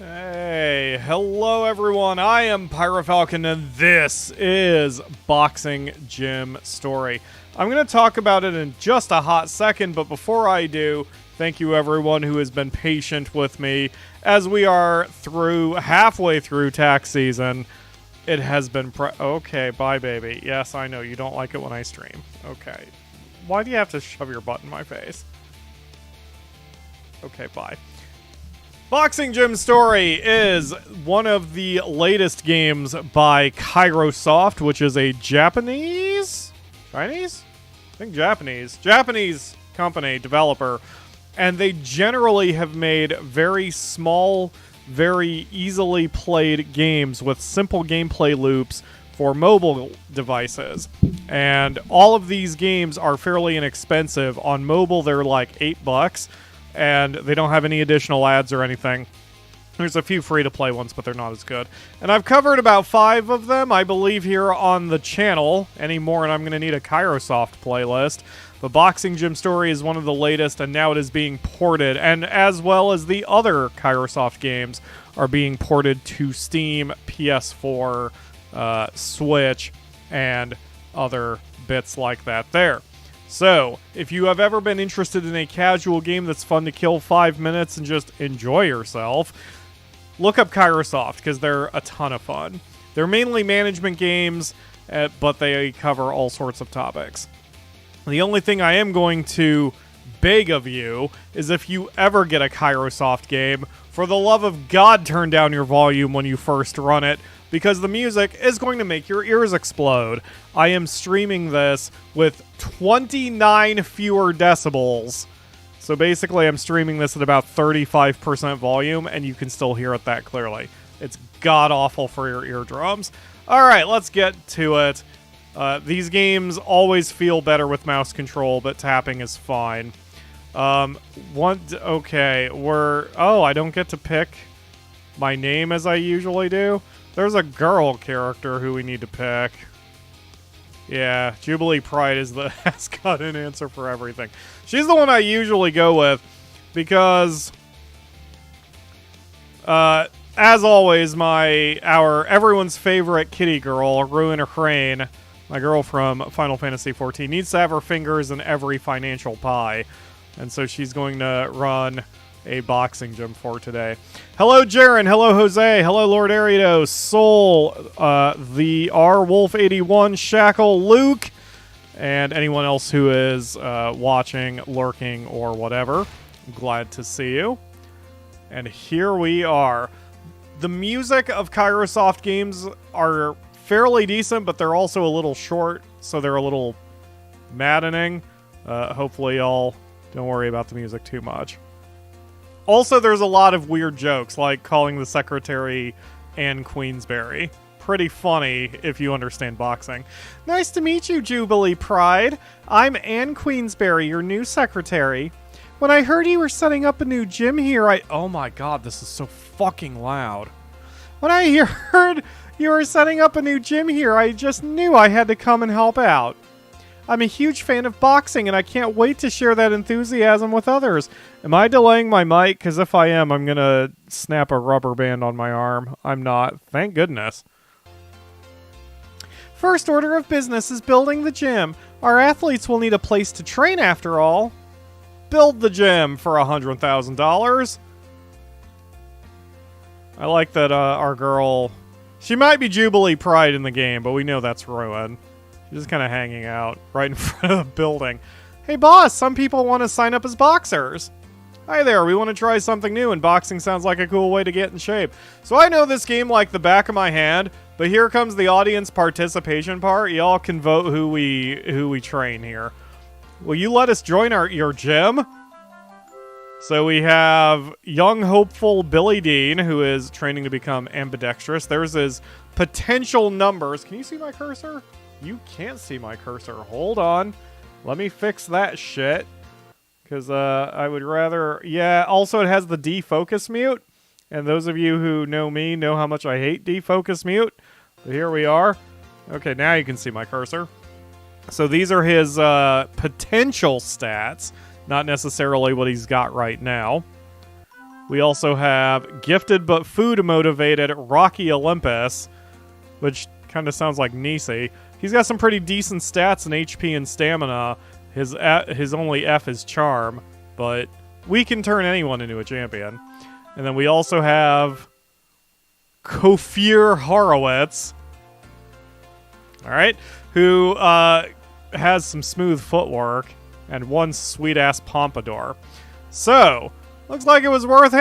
Hey, hello everyone, I am PyroFalkon and this is Boxing Gym Story. I'm going to talk about it in just a hot second, but before I do, thank you everyone who has been patient with me as we are halfway through tax season. It has been okay, bye baby. Yes, I know, you don't like it when I stream. Okay. Why do you have to shove your butt in my face? Okay, bye. Boxing Gym Story is one of the latest games by PyroFalkon, which is a Japanese company, developer, and they generally have made very small, very easily played games with simple gameplay loops for mobile devices. And all of these games are fairly inexpensive. On mobile, they're like $8. And they don't have any additional ads or anything. There's a few free-to-play ones, but they're not as good. And I've covered about 5 of them, I believe, here on the channel. Any more, and I'm going to need a PyroFalkon playlist. The Boxing Gym Story is one of the latest, and now it is being ported. And as well as the other PyroFalkon games are being ported to Steam, PS4, Switch, and other bits like that there. So, if you have ever been interested in a casual game that's fun to kill 5 minutes and just enjoy yourself, look up PyroFalkon, because they're a ton of fun. They're mainly management games, but they cover all sorts of topics. The only thing I am going to beg of you is if you ever get a PyroFalkon game, for the love of God, turn down your volume when you first run it, because the music is going to make your ears explode. I am streaming this with 29 fewer decibels. So basically, I'm streaming this at about 35% volume, and you can still hear it that clearly. It's god-awful for your eardrums. Alright, let's get to it. These games always feel better with mouse control, but tapping is fine. Okay, I don't get to pick my name as I usually do. There's a girl character who we need to pick. Yeah, Jubilee Pride has got an answer for everything. She's the one I usually go with because, as always, everyone's favorite kitty girl, Ruin Crane, my girl from Final Fantasy XIV, needs to have her fingers in every financial pie, and so she's going to run a boxing gym for today. Hello, Jaren. Hello, Jose. Hello, Lord Ariados, Soul, the R Wolf 81, Shackle, Luke, and anyone else who is watching, lurking, or whatever. I'm glad to see you. And here we are. The music of PyroFalkon games are fairly decent, but they're also a little short, so they're a little maddening. Hopefully y'all don't worry about the music too much. Also, there's a lot of weird jokes, like calling the secretary Anne Queensberry. Pretty funny if you understand boxing. Nice to meet you, Jubilee Pride. I'm Anne Queensberry, your new secretary. When I heard you were setting up a new gym here, oh my god, this is so fucking loud. When I heard you were setting up a new gym here, I just knew I had to come and help out. I'm a huge fan of boxing, and I can't wait to share that enthusiasm with others. Am I delaying my mic? Because if I am, I'm going to snap a rubber band on my arm. I'm not. Thank goodness. First order of business is building the gym. Our athletes will need a place to train after all. Build the gym for $100,000. I like that our girl... She might be Jubilee Pride in the game, but we know that's Ruin. Just kind of hanging out right in front of the building. Hey boss, some people want to sign up as boxers. Hi there, we want to try something new, and boxing sounds like a cool way to get in shape. So I know this game like the back of my hand, but here comes the audience participation part. Y'all can vote who we train here. Will you let us join your gym? So we have young hopeful Billy Dean, who is training to become ambidextrous. There's his potential numbers. Can you see my cursor? You can't see my cursor. Hold on. Let me fix that shit. Because I would rather... Yeah, also it has the defocus mute. And those of you who know me know how much I hate defocus mute. But here we are. Okay, now you can see my cursor. So these are his potential stats. Not necessarily what he's got right now. We also have gifted but food motivated Rocky Olympus, which kind of sounds like Nisi. He's got some pretty decent stats in HP and stamina. His only F is charm, but we can turn anyone into a champion. And then we also have Kofir Horowitz, all right, who has some smooth footwork and one sweet-ass pompadour. So, looks like it was worth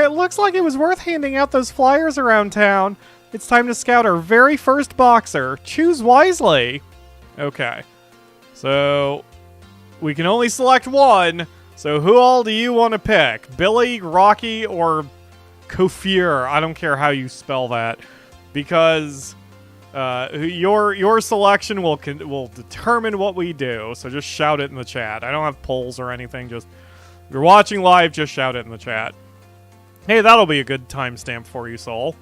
handing out those flyers around town. It's time to scout our very first boxer. Choose wisely. Okay. So, we can only select one. So, who all do you want to pick? Billy, Rocky, or Kofir? I don't care how you spell that, because your selection will determine what we do. So just shout it in the chat. I don't have polls or anything. Just if you're watching live, just shout it in the chat. Hey, that'll be a good timestamp for you, Soul.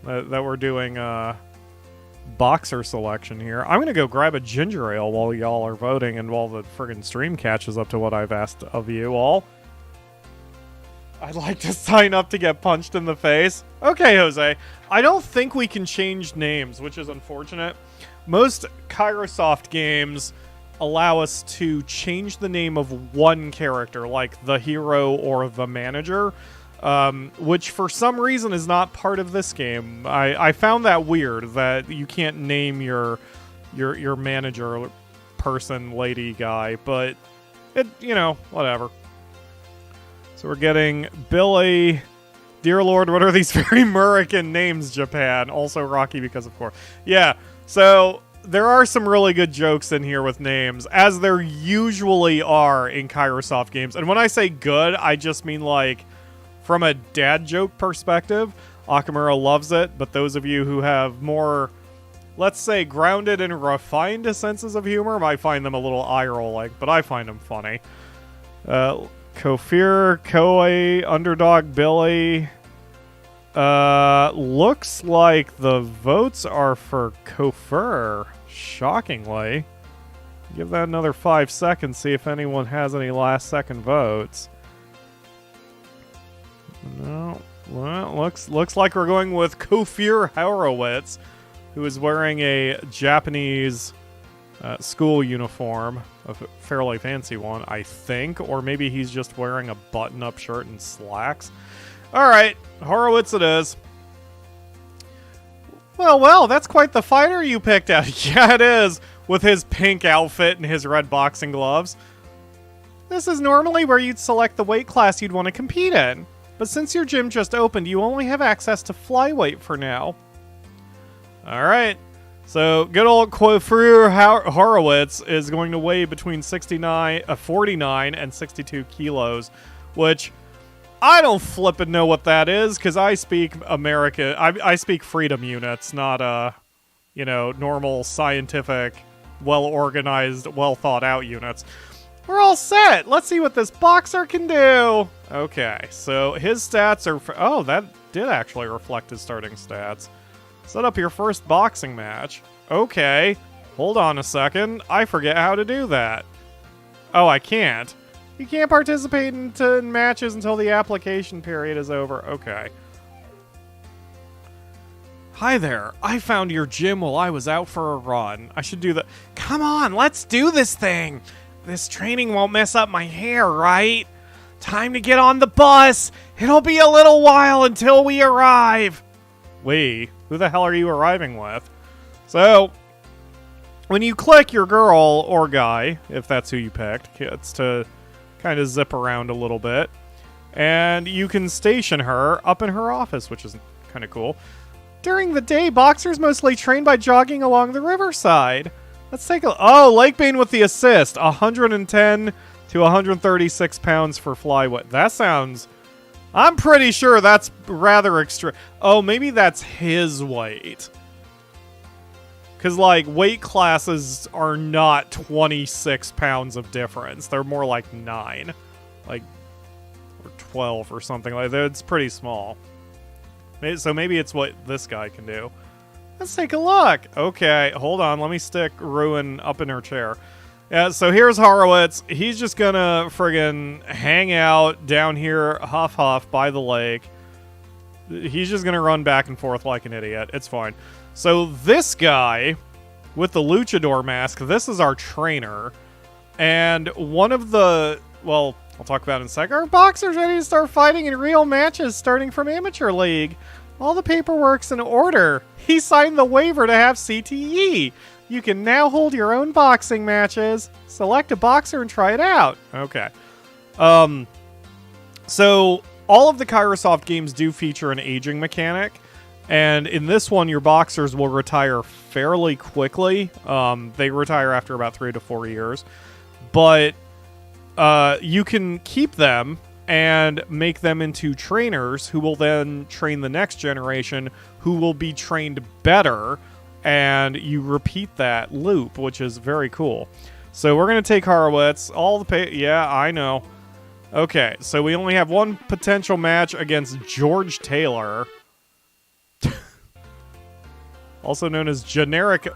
That we're doing boxer selection here. I'm gonna go grab a ginger ale while y'all are voting and while the friggin' stream catches up to what I've asked of you all. I'd like to sign up to get punched in the face. Okay, Jose. I don't think we can change names, which is unfortunate. Most PyroFalkon games allow us to change the name of one character, like the hero or the manager, which for some reason is not part of this game. I found that weird, that you can't name your manager person, lady, guy, but it, you know, whatever. So we're getting Billy. Dear Lord, what are these very American names, Japan? Also Rocky, because of course. Yeah, so there are some really good jokes in here with names, as there usually are in PyroFalkon games. And when I say good, I just mean like from a dad joke perspective. Akamura loves it, but those of you who have more, let's say, grounded and refined senses of humor might find them a little eye-rolling, but I find them funny. Kofir, Koei, Underdog, Billy. Looks like the votes are for Kofir, shockingly. Give that another 5 seconds, see if anyone has any last-second votes. No. Well, looks like we're going with Kofir Horowitz, who is wearing a Japanese school uniform, a fairly fancy one, I think, or maybe he's just wearing a button-up shirt and slacks. All right, Horowitz it is. Well, that's quite the fighter you picked out. Yeah, it is, with his pink outfit and his red boxing gloves. This is normally where you'd select the weight class you'd want to compete in, but since your gym just opened, you only have access to flyweight for now. All right. So, good old Kofir Horowitz is going to weigh between 49 and 62 kilos, which I don't flippin' know what that is, because I speak I speak freedom units, not, normal, scientific, well-organized, well-thought-out units. We're all set! Let's see what this boxer can do! Okay, so his stats are... Oh, that did actually reflect his starting stats. Set up your first boxing match. Okay. Hold on a second. I forget how to do that. Oh, I can't. You can't participate in matches until the application period is over. Okay. Hi there. I found your gym while I was out for a run. I should do that. Come on, let's do this thing. This training won't mess up my hair, right? Time to get on the bus. It'll be a little while until we arrive. Wait. Who the hell are you arriving with? So, when you click your girl or guy, if that's who you picked, it's to kind of zip around a little bit. And you can station her up in her office, which is kind of cool. During the day, boxers mostly train by jogging along the riverside. Let's take a... Oh, Lakebane with the assist. 110 to 136 pounds for flyweight. That sounds... I'm pretty sure that's rather extreme. Oh, maybe that's his weight. Because, like, weight classes are not 26 pounds of difference. They're more like 9. Like, or 12 or something like that. It's pretty small. So maybe it's what this guy can do. Let's take a look. Okay, hold on. Let me stick Ruin up in her chair. Yeah, so here's Horowitz. He's just gonna friggin' hang out down here, huff huff, by the lake. He's just gonna run back and forth like an idiot. It's fine. So this guy with the luchador mask, this is our trainer. And one of the, well, I'll talk about it in a second. Our boxer's ready to start fighting in real matches starting from Amateur League. All the paperwork's in order. He signed the waiver to have CTE. You can now hold your own boxing matches. Select a boxer and try it out. Okay. So all of the Kairosoft games do feature an aging mechanic. And in this one, your boxers will retire fairly quickly. They retire after about 3 to 4 years. But you can keep them and make them into trainers who will then train the next generation who will be trained better. And you repeat that loop, which is very cool. So we're going to take Horowitz. Yeah, I know. Okay, so we only have one potential match against George Taylor. Also known as generic...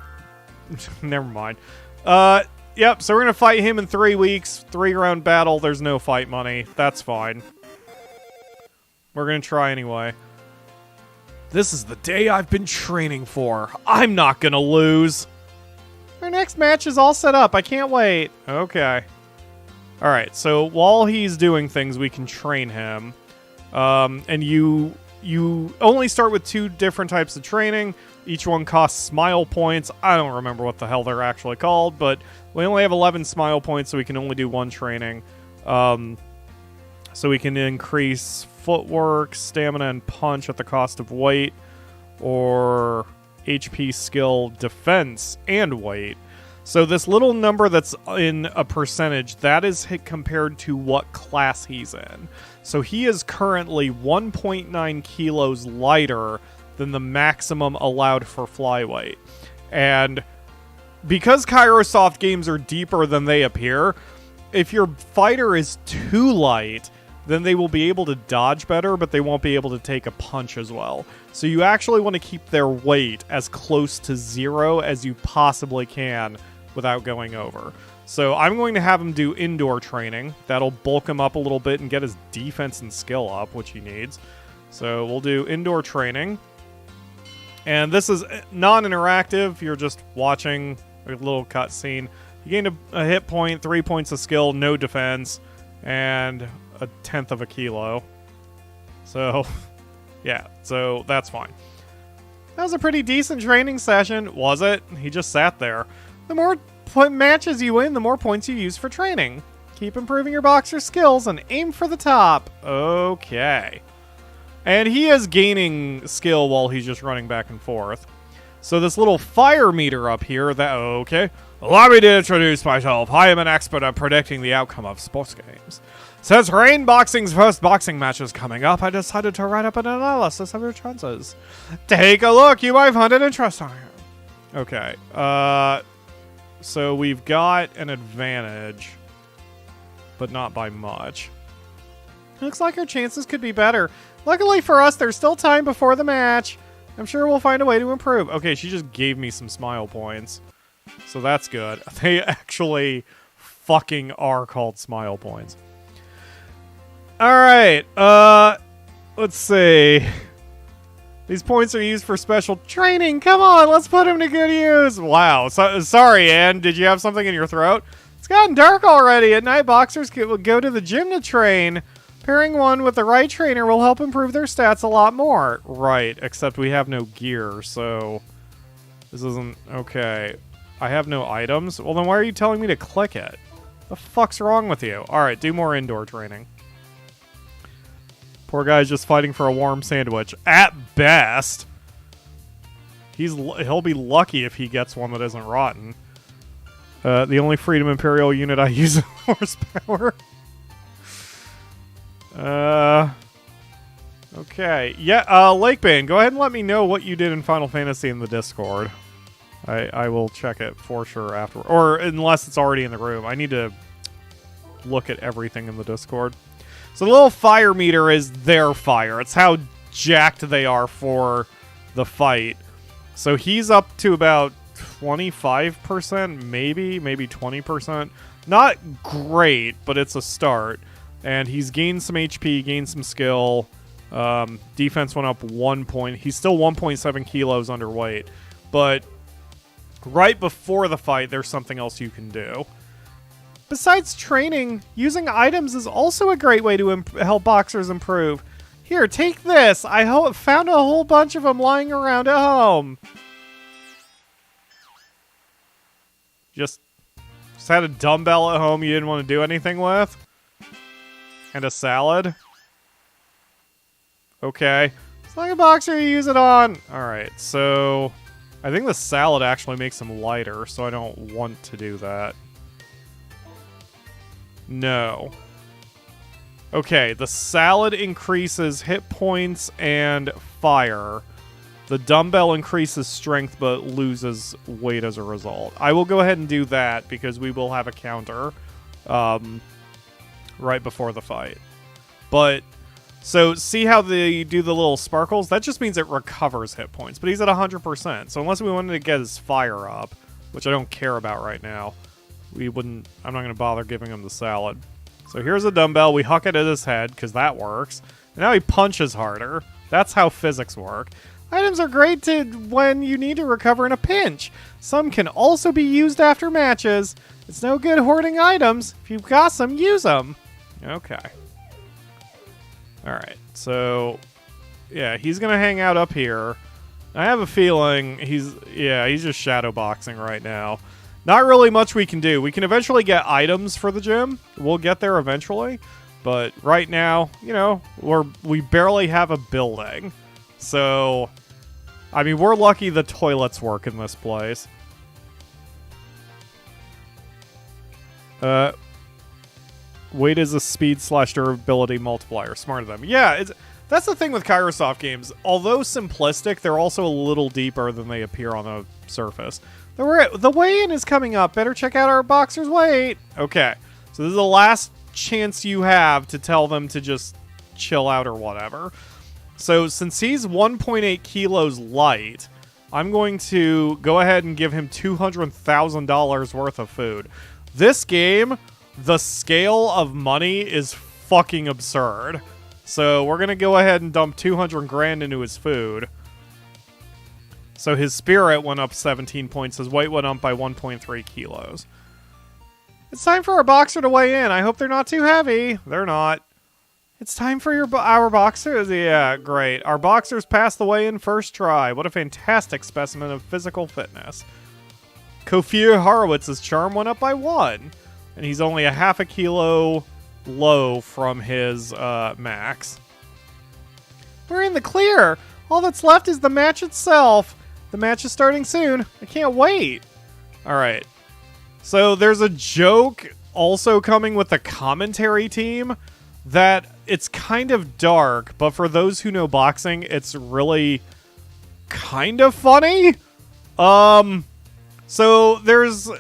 Never mind. Yep, so we're going to fight him in 3 weeks. 3-round battle. There's no fight money. That's fine. We're going to try anyway. This is the day I've been training for. I'm not going to lose. Our next match is all set up. I can't wait. Okay. Alright, so while he's doing things, we can train him. And you only start with 2 different types of training. Each one costs smile points. I don't remember what the hell they're actually called, but we only have 11 smile points, so we can only do 1 training. So we can increase footwork, stamina, and punch at the cost of weight, or HP, skill, defense, and weight. So this little number that's in a percentage, that is compared to what class he's in. So he is currently 1.9 kilos lighter than the maximum allowed for flyweight. And because Kairosoft games are deeper than they appear, if your fighter is too light, then they will be able to dodge better, but they won't be able to take a punch as well. So you actually want to keep their weight as close to 0 as you possibly can without going over. So I'm going to have him do indoor training. That'll bulk him up a little bit and get his defense and skill up, which he needs. So we'll do indoor training. And this is non-interactive. You're just watching a little cutscene. You gain a hit point, 3 points of skill, no defense, and 1/10 of a kilo. So, yeah, so that's fine. That was a pretty decent training session, was it? He just sat there. The more matches you win, the more points you use for training. Keep improving your boxer skills and aim for the top. Okay. And he is gaining skill while he's just running back and forth. So this little fire meter up here, okay. Allow me to introduce myself. I am an expert at predicting the outcome of sports games. Since Rain Boxing's first boxing match is coming up, I decided to write up an analysis of your chances. Take a look. You might find it interesting. Okay. So we've got an advantage, but not by much. Looks like our chances could be better. Luckily for us, there's still time before the match. I'm sure we'll find a way to improve. Okay, she just gave me some smile points. So that's good. They actually fucking are called smile points. Alright, let's see. These points are used for special training. Come on, let's put them to good use. Wow, sorry, Ann. Did you have something in your throat? It's gotten dark already. At night, boxers will go to the gym to train. Pairing one with the right trainer will help improve their stats a lot more. Right, except we have no gear, so this isn't... Okay. I have no items? Well, then why are you telling me to click it? The fuck's wrong with you? Alright, do more indoor training. Poor guy's just fighting for a warm sandwich. At best. He'll be lucky if he gets one that isn't rotten. The only Freedom Imperial unit I use is horsepower. Okay. Yeah, Lakebane, go ahead and let me know what you did in Final Fantasy in the Discord. I will check it for sure after. Or unless it's already in the room. I need to look at everything in the Discord. So the little fire meter is their fire. It's how jacked they are for the fight. So he's up to about 25%, maybe 20%. Not great, but it's a start. And he's gained some HP, gained some skill. Defense went up 1 point. He's still 1.7 kilos underweight. But right before the fight, there's something else you can do. Besides training, using items is also a great way to help boxers improve. Here, take this. I found a whole bunch of them lying around at home. Just had a dumbbell at home you didn't want to do anything with? And a salad? Okay. It's like a boxer you use it on. Alright, so I think the salad actually makes him lighter, so I don't want to do that. No. Okay, the salad increases hit points and fire. The dumbbell increases strength but loses weight as a result. I will go ahead and do that because we will have a counter right before the fight. But, so see how they do the little sparkles? That just means it recovers hit points, but he's at 100%. So unless we wanted to get his fire up, which I don't care about right now, I'm not going to bother giving him the salad. So here's a dumbbell. We huck it at his head because that works. And now he punches harder. That's how physics work. Items are great when you need to recover in a pinch. Some can also be used after matches. It's no good hoarding items. If you've got some, use them. Okay. Alright, so yeah, he's going to hang out up here. I have a feeling he's just shadow boxing right now. Not really much we can do. We can eventually get items for the gym. We'll get there eventually. But right now, you know, we barely have a building. So, I mean, we're lucky the toilets work in this place. Weight is a speed/durability multiplier. Smart of them. Yeah, that's the thing with Kairosoft games. Although simplistic, they're also a little deeper than they appear on the surface. The weigh-in is coming up. Better check out our boxer's weight. Okay, so this is the last chance you have to tell them to just chill out or whatever. So since he's 1.8 kilos light, I'm going to go ahead and give him $200,000 worth of food. This game, the scale of money is fucking absurd. So we're going to go ahead and dump 200 grand into his food. So his spirit went up 17 points. His weight went up by 1.3 kilos. It's time for our boxer to weigh in. I hope they're not too heavy. They're not. It's time for our boxers. Yeah, great. Our boxers passed the weigh-in first try. What a fantastic specimen of physical fitness. Kofir Horowitz's charm went up by 1. And he's only a half a kilo low from his max. We're in the clear. All that's left is the match itself. The match is starting soon. I can't wait. All right. So there's a joke also coming with the commentary team that it's kind of dark, but for those who know boxing, it's really kind of funny. So there's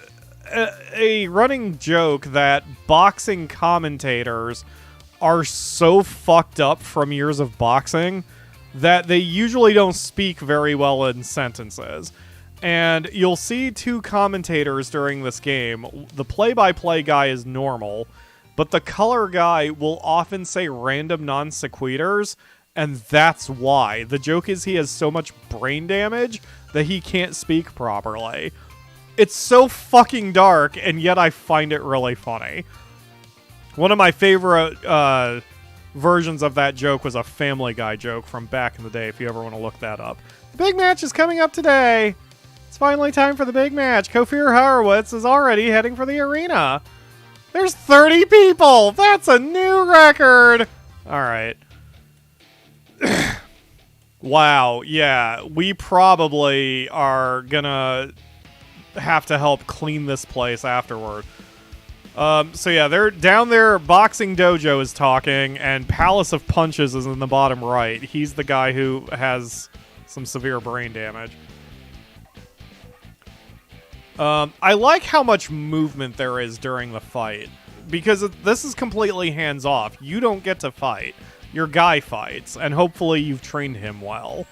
a running joke that boxing commentators are so fucked up from years of boxing that they usually don't speak very well in sentences. And you'll see two commentators during this game. The play-by-play guy is normal, but the color guy will often say random non sequiturs, and that's why. The joke is he has so much brain damage that he can't speak properly. It's so fucking dark, and yet I find it really funny. One of my favorite versions of that joke was a Family Guy joke from back in the day, if you ever want to look that up. The big match is coming up today. It's finally time for the big match. Kofir Horowitz is already heading for the arena. There's 30 people! That's a new record! Alright. Wow, yeah. We probably are gonna have to help clean this place afterward. So yeah, they're down there. Boxing Dojo is talking, and Palace of Punches is in the bottom right. He's the guy who has some severe brain damage. I like how much movement there is during the fight, because this is completely hands-off. You don't get to fight. Your guy fights, and hopefully you've trained him well.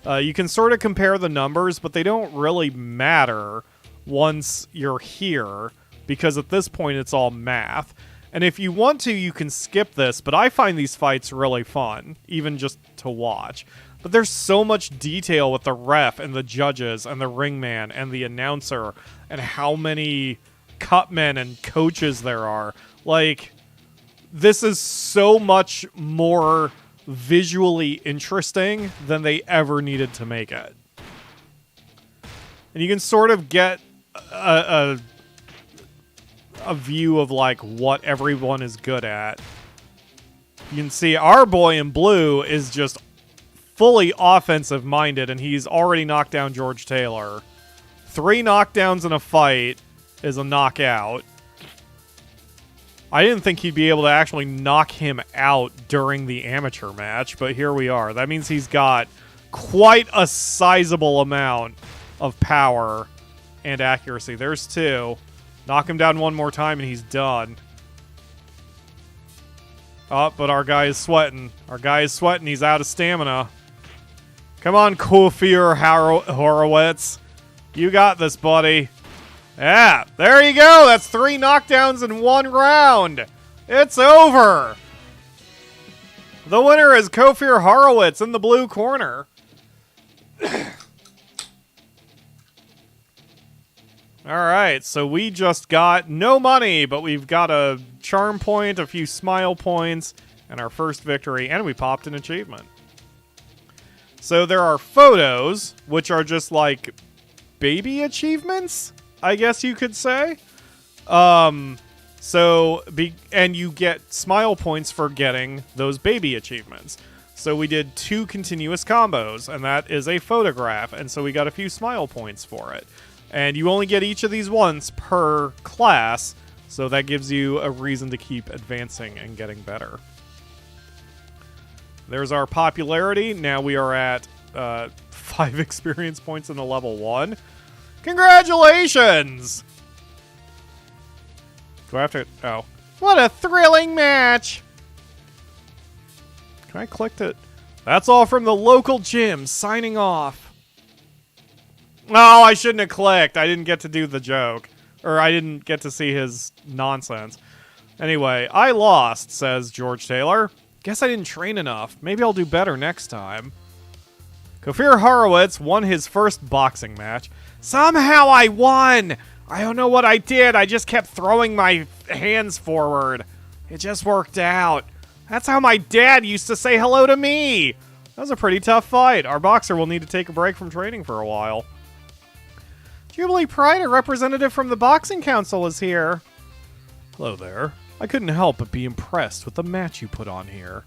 You can sort of compare the numbers, but they don't really matter once you're here, because at this point it's all math. And if you want to, you can skip this, but I find these fights really fun, even just to watch. But there's so much detail with the ref and the judges and the ringman and the announcer and how many cutmen and coaches there are. Like, this is so much more visually interesting than they ever needed to make it. And you can sort of get a view of, like, what everyone is good at. You can see our boy in blue is just fully offensive-minded, and he's already knocked down George Taylor. 3 knockdowns in a fight is a knockout. I didn't think he'd be able to actually knock him out during the amateur match, but here we are. That means he's got quite a sizable amount of power and accuracy. There's 2. Knock him down one more time and he's done. Oh, but our guy is sweating. He's out of stamina. Come on, Kofir Horowitz. You got this, buddy. Yeah, there you go. That's 3 knockdowns in 1 round. It's over. The winner is Kofir Horowitz in the blue corner. Alright, so we just got no money, but we've got a charm point, a few smile points, and our first victory, and we popped an achievement. So there are photos, which are just like baby achievements, I guess you could say. And you get smile points for getting those baby achievements. So we did 2 continuous combos, and that is a photograph, and so we got a few smile points for it. And you only get each of these once per class, so that gives you a reason to keep advancing and getting better. There's our popularity. Now we are at 5 experience points in the level 1. Congratulations! Do I have to... Oh. What a thrilling match! Can I click it? That's all from the local gym. Signing off. Oh, I shouldn't have clicked. I didn't get to do the joke. Or I didn't get to see his nonsense. Anyway, I lost, says George Taylor. Guess I didn't train enough. Maybe I'll do better next time. Kofir Horowitz won his first boxing match. Somehow I won! I don't know what I did. I just kept throwing my hands forward. It just worked out. That's how my dad used to say hello to me. That was a pretty tough fight. Our boxer will need to take a break from training for a while. Jubilee Pride, a representative from the Boxing Council, is here. Hello there. I couldn't help but be impressed with the match you put on here.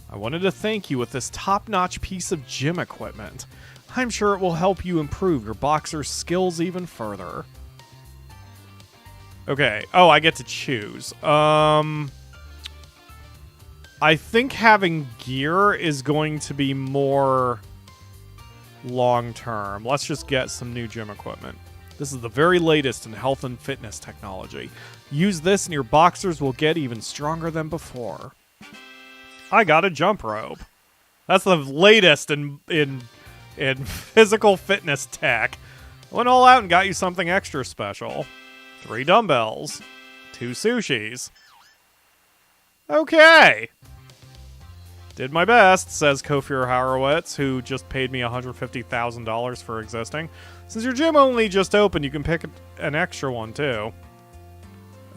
I wanted to thank you with this top-notch piece of gym equipment. I'm sure it will help you improve your boxer's skills even further. Okay. Oh, I get to choose. I think having gear is going to be more long-term. Let's just get some new gym equipment. This is the very latest in health and fitness technology. Use this and your boxers will get even stronger than before. I got a jump rope. That's the latest in physical fitness tech. I went all out and got you something extra special. 3 dumbbells. 2 sushis. Okay. Did my best, says Kofir Horowitz, who just paid me $150,000 for existing. Since your gym only just opened, you can pick an extra one, too.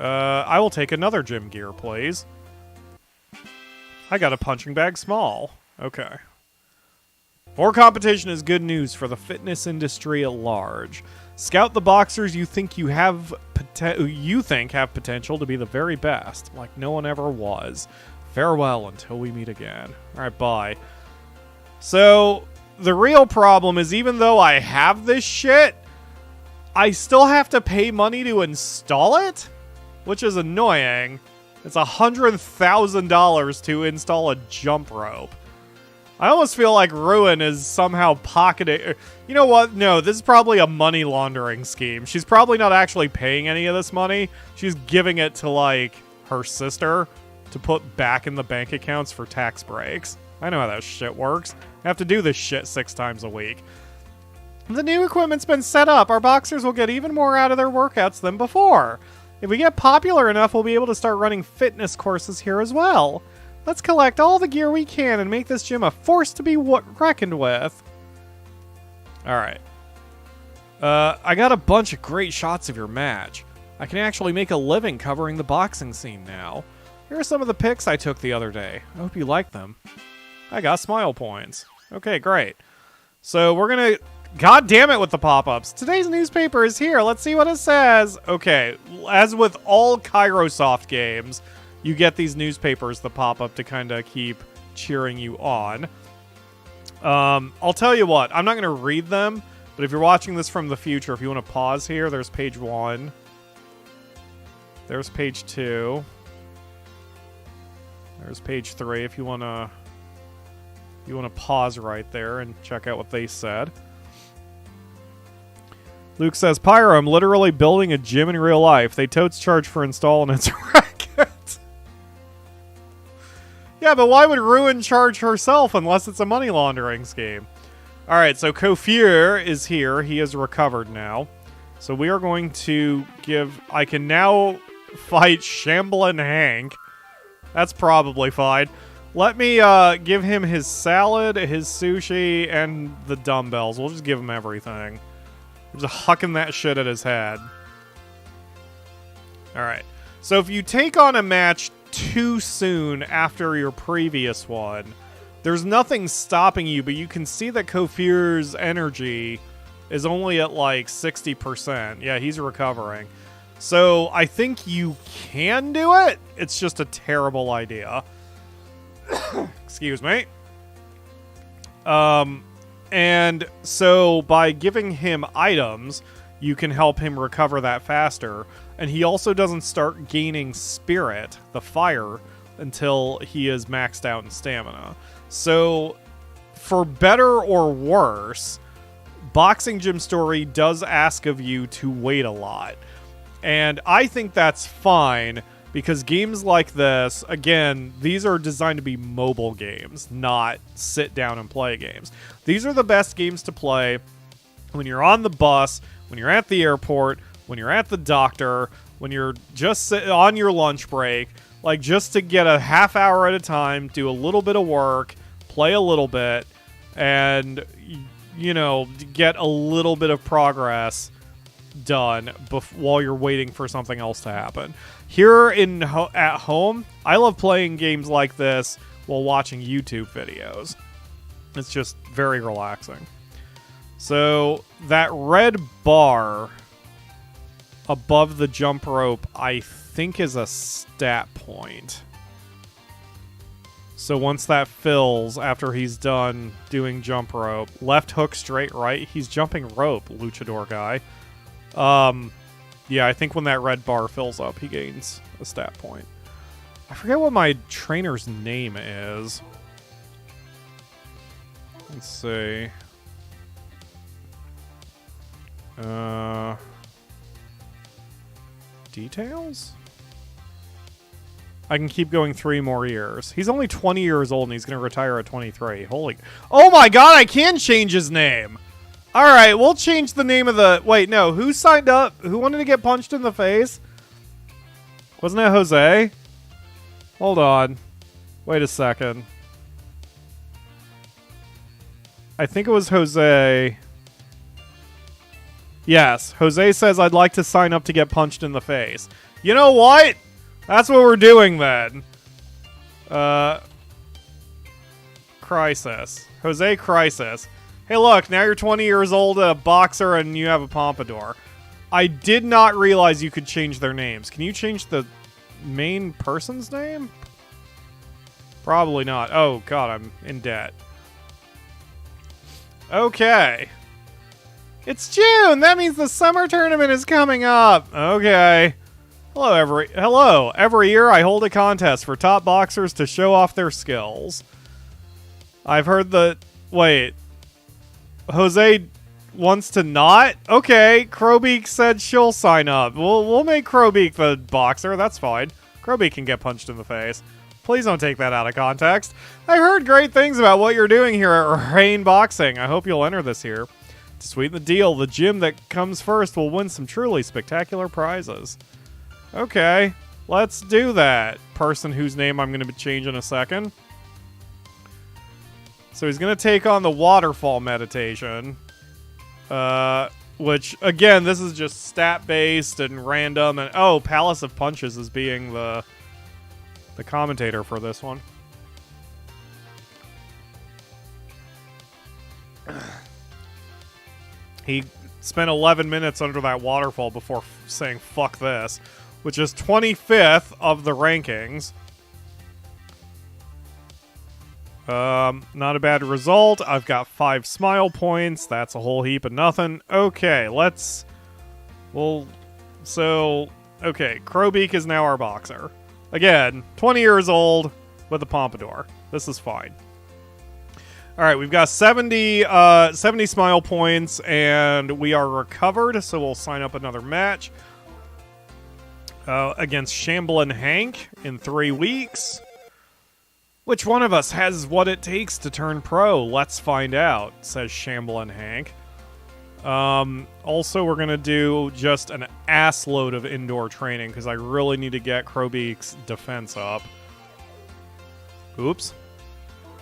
I will take another gym gear, please. I got a punching bag small. Okay. More competition is good news for the fitness industry at large. Scout the boxers you think have potential to be the very best, like no one ever was. Farewell until we meet again. Alright, bye. So, the real problem is even though I have this shit, I still have to pay money to install it? Which is annoying. It's $100,000 to install a jump rope. I almost feel like Ruin is somehow pocketing... You know what? No, this is probably a money laundering scheme. She's probably not actually paying any of this money. She's giving it to, like, her sister to put back in the bank accounts for tax breaks. I know how that shit works. I have to do this shit 6 times a week. The new equipment's been set up. Our boxers will get even more out of their workouts than before. If we get popular enough, we'll be able to start running fitness courses here as well. Let's collect all the gear we can and make this gym a force to be reckoned with. Alright. I got a bunch of great shots of your match. I can actually make a living covering the boxing scene now. Here are some of the pics I took the other day. I hope you like them. I got smile points. Okay, great. So we're gonna... God damn it with the pop-ups. Today's newspaper is here. Let's see what it says. Okay, as with all Kairosoft games, you get these newspapers that pop up to kind of keep cheering you on. I'll tell you what, I'm not going to read them, but if you're watching this from the future, if you want to pause here, there's page 1. There's page 2. There's page 3 if you want to pause right there and check out what they said. Luke says, Pyro, I'm literally building a gym in real life. They totes charge for installing its racket. Yeah, but why would Ruin charge herself unless it's a money laundering scheme? Alright, so Kofir is here. He is recovered now. So we are going to give... I can now fight Shamblin' Hank. That's probably fine. Let me give him his salad, his sushi, and the dumbbells. We'll just give him everything. Just hucking that shit at his head. Alright. So if you take on a match too soon after your previous one, there's nothing stopping you, but you can see that Kofir's energy is only at like 60%. Yeah, he's recovering. So I think you can do it. It's just a terrible idea. Excuse me. And so by giving him items, you can help him recover that faster. And he also doesn't start gaining spirit, the fire, until he is maxed out in stamina. So for better or worse, Boxing Gym Story does ask of you to wait a lot. And I think that's fine, because games like this, again, these are designed to be mobile games, not sit down and play games. These are the best games to play when you're on the bus, when you're at the airport, when you're at the doctor, when you're just on your lunch break, like just to get a half hour at a time, do a little bit of work, play a little bit, and, you know, get a little bit of progress done while you're waiting for something else to happen. Here at home, I love playing games like this while watching YouTube videos. It's just very relaxing. So that red bar above the jump rope, I think is a stat point. So once that fills, after he's done doing jump rope, left hook, straight right, he's jumping rope, luchador guy. Yeah, I think when that red bar fills up, he gains a stat point. I forget what my trainer's name is. Let's see. Details? I can keep going 3 more years. He's only 20 years old and he's going to retire at 23. Holy... Oh my god, I can change his name! Alright, we'll change the name of the... Wait, no. Who signed up? Who wanted to get punched in the face? Wasn't it Jose? Hold on. Wait a second. I think it was Jose. Yes, Jose says I'd like to sign up to get punched in the face. You know what? That's what we're doing then. Crisis. Jose Crisis. Hey look, now you're 20 years old, a boxer, and you have a pompadour. I did not realize you could change their names. Can you change the main person's name? Probably not. Oh god, I'm in debt. Okay. It's June! That means the summer tournament is coming up! Okay. Hello. Every year I hold a contest for top boxers to show off their skills. I've heard the... Wait. Jose wants to not? Okay, Crowbeak said she'll sign up. We'll make Crowbeak the boxer. That's fine. Crowbeak can get punched in the face. Please don't take that out of context. I heard great things about what you're doing here at Rain Boxing. I hope you'll enter this year. To sweeten the deal, the gym that comes first will win some truly spectacular prizes. Okay, let's do that. Person whose name I'm going to change in a second. So he's going to take on the waterfall meditation. Which, again, this is just stat-based and random. And oh, Palace of Punches is being the commentator for this one. He spent 11 minutes under that waterfall before saying, fuck this. Which is 25th of the rankings. Not a bad result. I've got 5 smile points. That's a whole heap of nothing. Okay, let's... Well, so... Okay, Crowbeak is now our boxer. Again, 20 years old with a pompadour. This is fine. Alright, we've got 70 smile points, and we are recovered, so we'll sign up another match. Against Shamblin' Hank in 3 weeks. Which one of us has what it takes to turn pro? Let's find out, says Shamblin' Hank. Also, we're going to do just an ass load of indoor training, because I really need to get Crowbeak's defense up. Oops.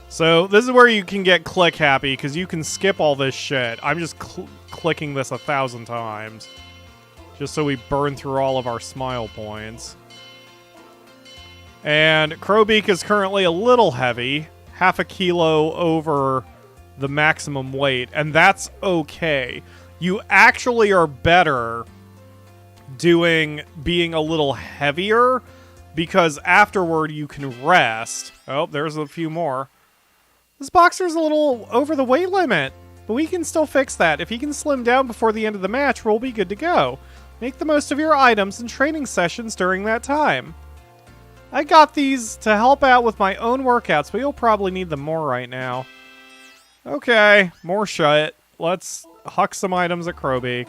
So, this is where you can get click happy, because you can skip all this shit. I'm just clicking this 1,000 times. Just so we burn through all of our smile points. And Crowbeak is currently a little heavy, half a kilo over the maximum weight, and that's okay. You actually are better being a little heavier, because afterward you can rest. Oh, there's a few more. This boxer's a little over the weight limit, but we can still fix that. If he can slim down before the end of the match, we'll be good to go. Make the most of your items and training sessions during that time. I got these to help out with my own workouts, but you'll probably need them more right now. Okay, more shit. Let's huck some items at Crowbeak.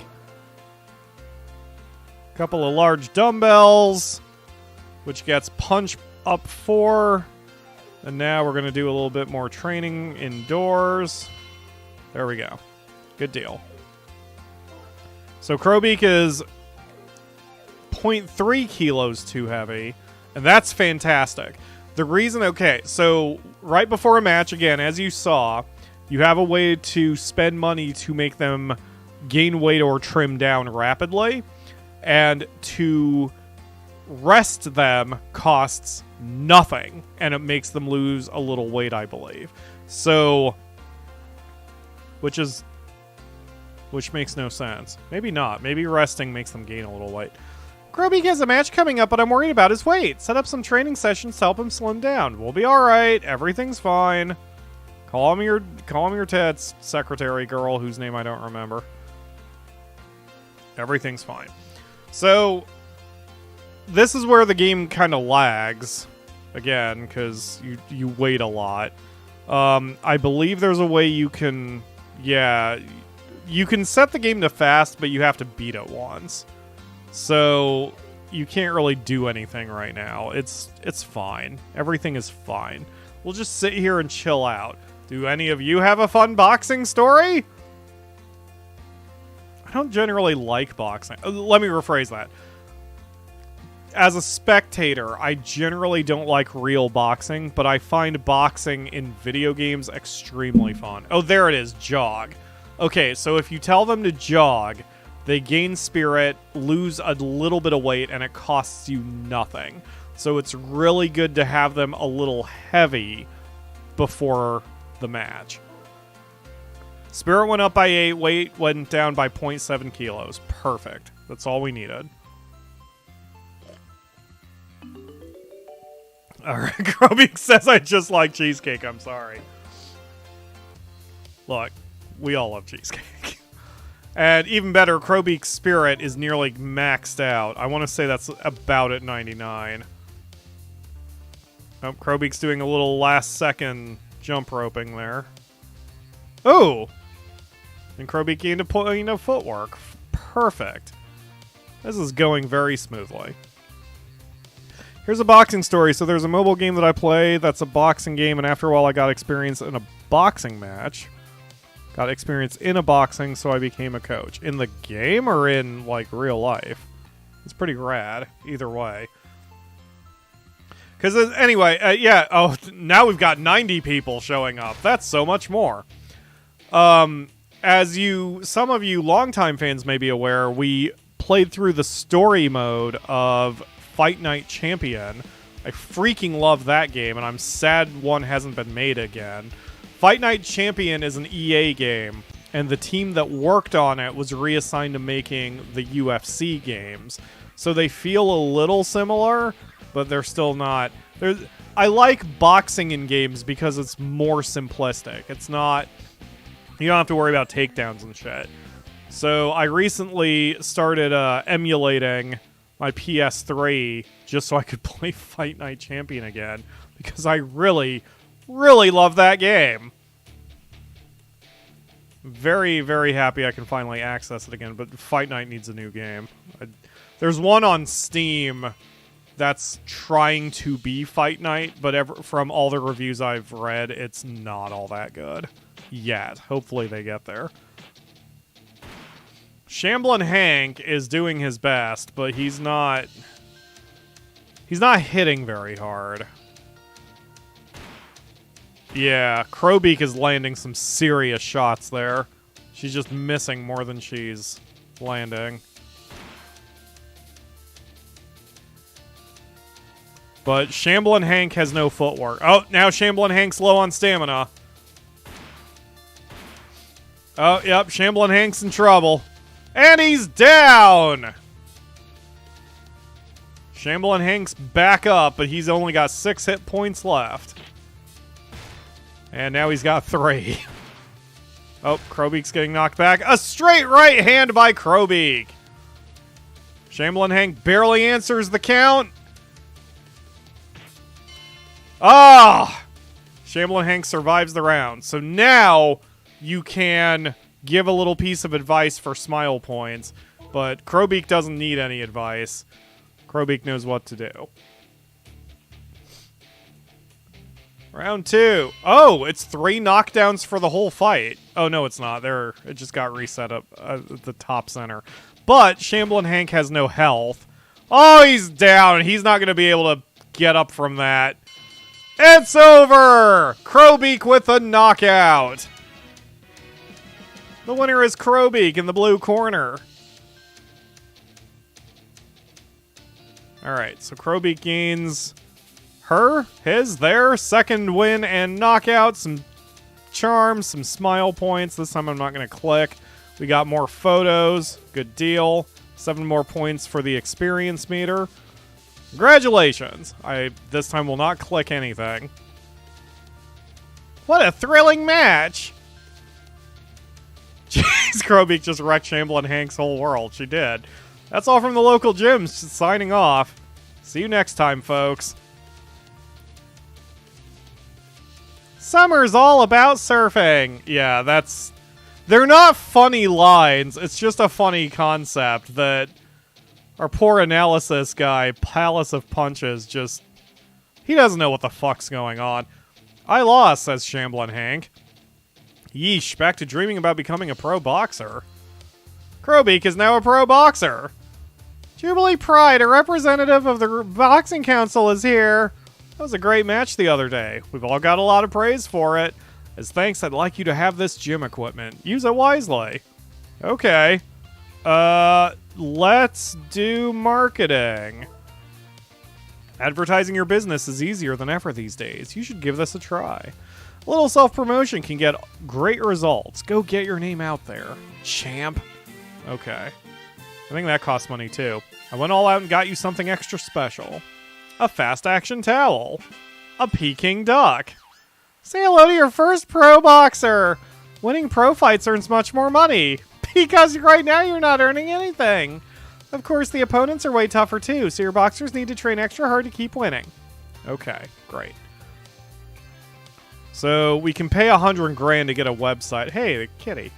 Couple of large dumbbells, which gets punch up 4. And now we're going to do a little bit more training indoors. There we go. Good deal. So Crowbeak is 0.3 kilos too heavy. And that's fantastic. The reason, okay, so right before a match, again, as you saw, you have a way to spend money to make them gain weight or trim down rapidly. And to rest them costs nothing. And it makes them lose a little weight, I believe. So, which makes no sense. Maybe not. Maybe resting makes them gain a little weight. Crowbeak has a match coming up, but I'm worried about his weight. Set up some training sessions to help him slim down. We'll be alright. Everything's fine. Call me your tits, secretary girl, whose name I don't remember. Everything's fine. So, this is where the game kind of lags. Again, because you wait a lot. I believe there's a way you can... Yeah, you can set the game to fast, but you have to beat it once. So, you can't really do anything right now. It's fine. Everything is fine. We'll just sit here and chill out. Do any of you have a fun boxing story? I don't generally like boxing. Let me rephrase that. As a spectator, I generally don't like real boxing, but I find boxing in video games extremely fun. Oh, there it is. Jog. Okay, so if you tell them to jog... They gain spirit, lose a little bit of weight, and it costs you nothing. So it's really good to have them a little heavy before the match. Spirit went up by 8, weight went down by 0.7 kilos. Perfect. That's all we needed. Alright, Crowbeak says I just like cheesecake. I'm sorry. Look, we all love cheesecake. And even better, Crowbeak's spirit is nearly maxed out. I want to say that's about at 99. Oh, Crowbeak's doing a little last-second jump roping there. Oh! And Crowbeak gained a point of footwork. Perfect. This is going very smoothly. Here's a boxing story. So there's a mobile game that I play that's a boxing game, and after a while I got experience in a boxing match. Got experience in a boxing, so I became a coach. In the game or in, like, real life? It's pretty rad, either way. Because, anyway, yeah, oh, now we've got 90 people showing up. That's so much more. As some of you longtime fans may be aware, we played through the story mode of Fight Night Champion. I freaking love that game, and I'm sad one hasn't been made again. Fight Night Champion is an EA game, and the team that worked on it was reassigned to making the UFC games. So they feel a little similar, but they're still not. I like boxing in games because it's more simplistic. It's not... You don't have to worry about takedowns and shit. So I recently started emulating my PS3 just so I could play Fight Night Champion again, because I really, really love that game. Very, very happy I can finally access it again, but Fight Night needs a new game. There's one on Steam that's trying to be Fight Night, but from all the reviews I've read, it's not all that good yet. Hopefully they get there. Shamblin' Hank is doing his best, but he's not hitting very hard. Yeah, Crowbeak is landing some serious shots there. She's just missing more than she's landing. But Shamblin' Hank has no footwork. Oh, now Shamblin' Hank's low on stamina. Oh, yep, Shamblin' Hank's in trouble. And he's down! Shamblin' Hank's back up, but he's only got 6 hit points left. And now he's got 3. Oh, Crowbeak's getting knocked back. A straight right hand by Crowbeak. Shamblin' Hank barely answers the count. Ah! Shamblin' Hank survives the round. So now you can give a little piece of advice for smile points, but Crowbeak doesn't need any advice. Crowbeak knows what to do. Round 2. Oh, it's 3 knockdowns for the whole fight. Oh, no, it's not. It just got reset up at the top center. But Shamblin' Hank has no health. Oh, he's down. He's not going to be able to get up from that. It's over! Crowbeak with a knockout. The winner is Crowbeak in the blue corner. Alright, so Crowbeak gains their second win and knockout. Some charms, some smile points. This time I'm not going to click. We got more photos. Good deal. 7 more points for the experience meter. Congratulations. I this time will not click anything. What a thrilling match! Jeez, Crowbeak just wrecked Shamblin' Hank's whole world. She did. That's all from the local gyms. Signing off. See you next time, folks. Summer's all about surfing. Yeah, they're not funny lines. It's just a funny concept that our poor analysis guy, Palace of Punches, he doesn't know what the fuck's going on. I lost, says Shamblin' Hank. Yeesh, back to dreaming about becoming a pro boxer. Crowbeak is now a pro boxer. Jubilee Pride, a representative of the Boxing Council, is here. That was a great match the other day. We've all got a lot of praise for it. As thanks, I'd like you to have this gym equipment. Use it wisely. Okay. Let's do marketing. Advertising your business is easier than ever these days. You should give this a try. A little self-promotion can get great results. Go get your name out there, champ. Okay. I think that costs money too. I went all out and got you something extra special. A fast-action towel. A Peking duck. Say hello to your first pro boxer. Winning pro fights earns much more money. Because right now you're not earning anything. Of course, the opponents are way tougher too, so your boxers need to train extra hard to keep winning. Okay, great. So we can pay $100 grand to get a website. Hey, the kitty.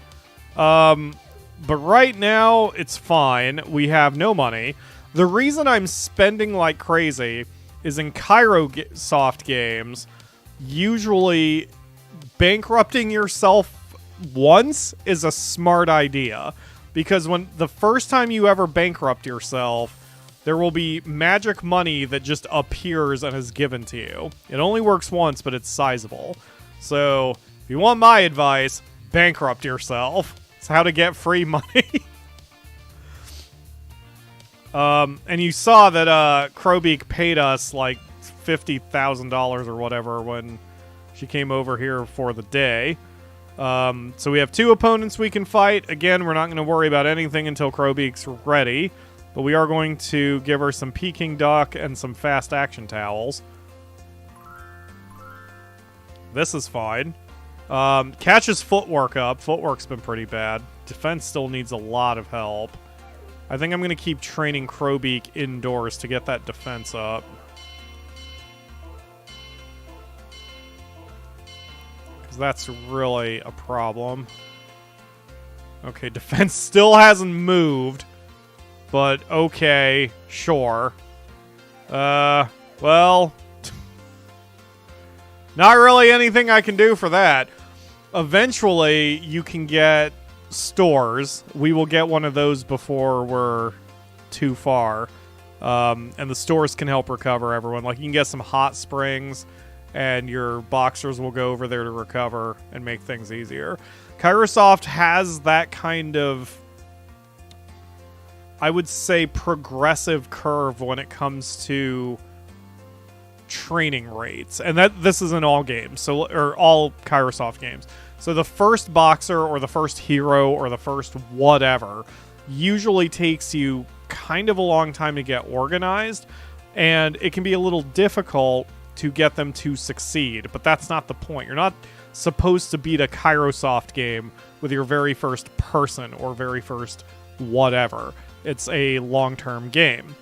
But right now, it's fine. We have no money. The reason I'm spending like crazy is in Kairosoft games, usually bankrupting yourself once is a smart idea. Because when the first time you ever bankrupt yourself, there will be magic money that just appears and is given to you. It only works once, but it's sizable. So, if you want my advice, bankrupt yourself. It's how to get free money. And you saw that Crowbeak paid us like $50,000 or whatever when she came over here for the day. So we have 2 opponents we can fight. Again, we're not going to worry about anything until Crowbeak's ready. But we are going to give her some Peking Duck and some fast action towels. This is fine. Catches footwork up. Footwork's been pretty bad. Defense still needs a lot of help. I think I'm going to keep training Crowbeak indoors to get that defense up. Because that's really a problem. Okay, defense still hasn't moved. But, okay, sure. Well... not really anything I can do for that. Eventually, you can get stores. We will get one of those before we're too far. And the stores can help recover everyone. Like, you can get some hot springs, and your boxers will go over there to recover and make things easier. Kairosoft has that kind of, I would say, progressive curve when it comes to training rates, and that this is in all games, so or all Kairosoft games. So the first boxer or the first hero or the first whatever usually takes you kind of a long time to get organized, and it can be a little difficult to get them to succeed, but that's not the point. You're not supposed to beat a Kairosoft game with your very first person or very first whatever. It's a long-term game.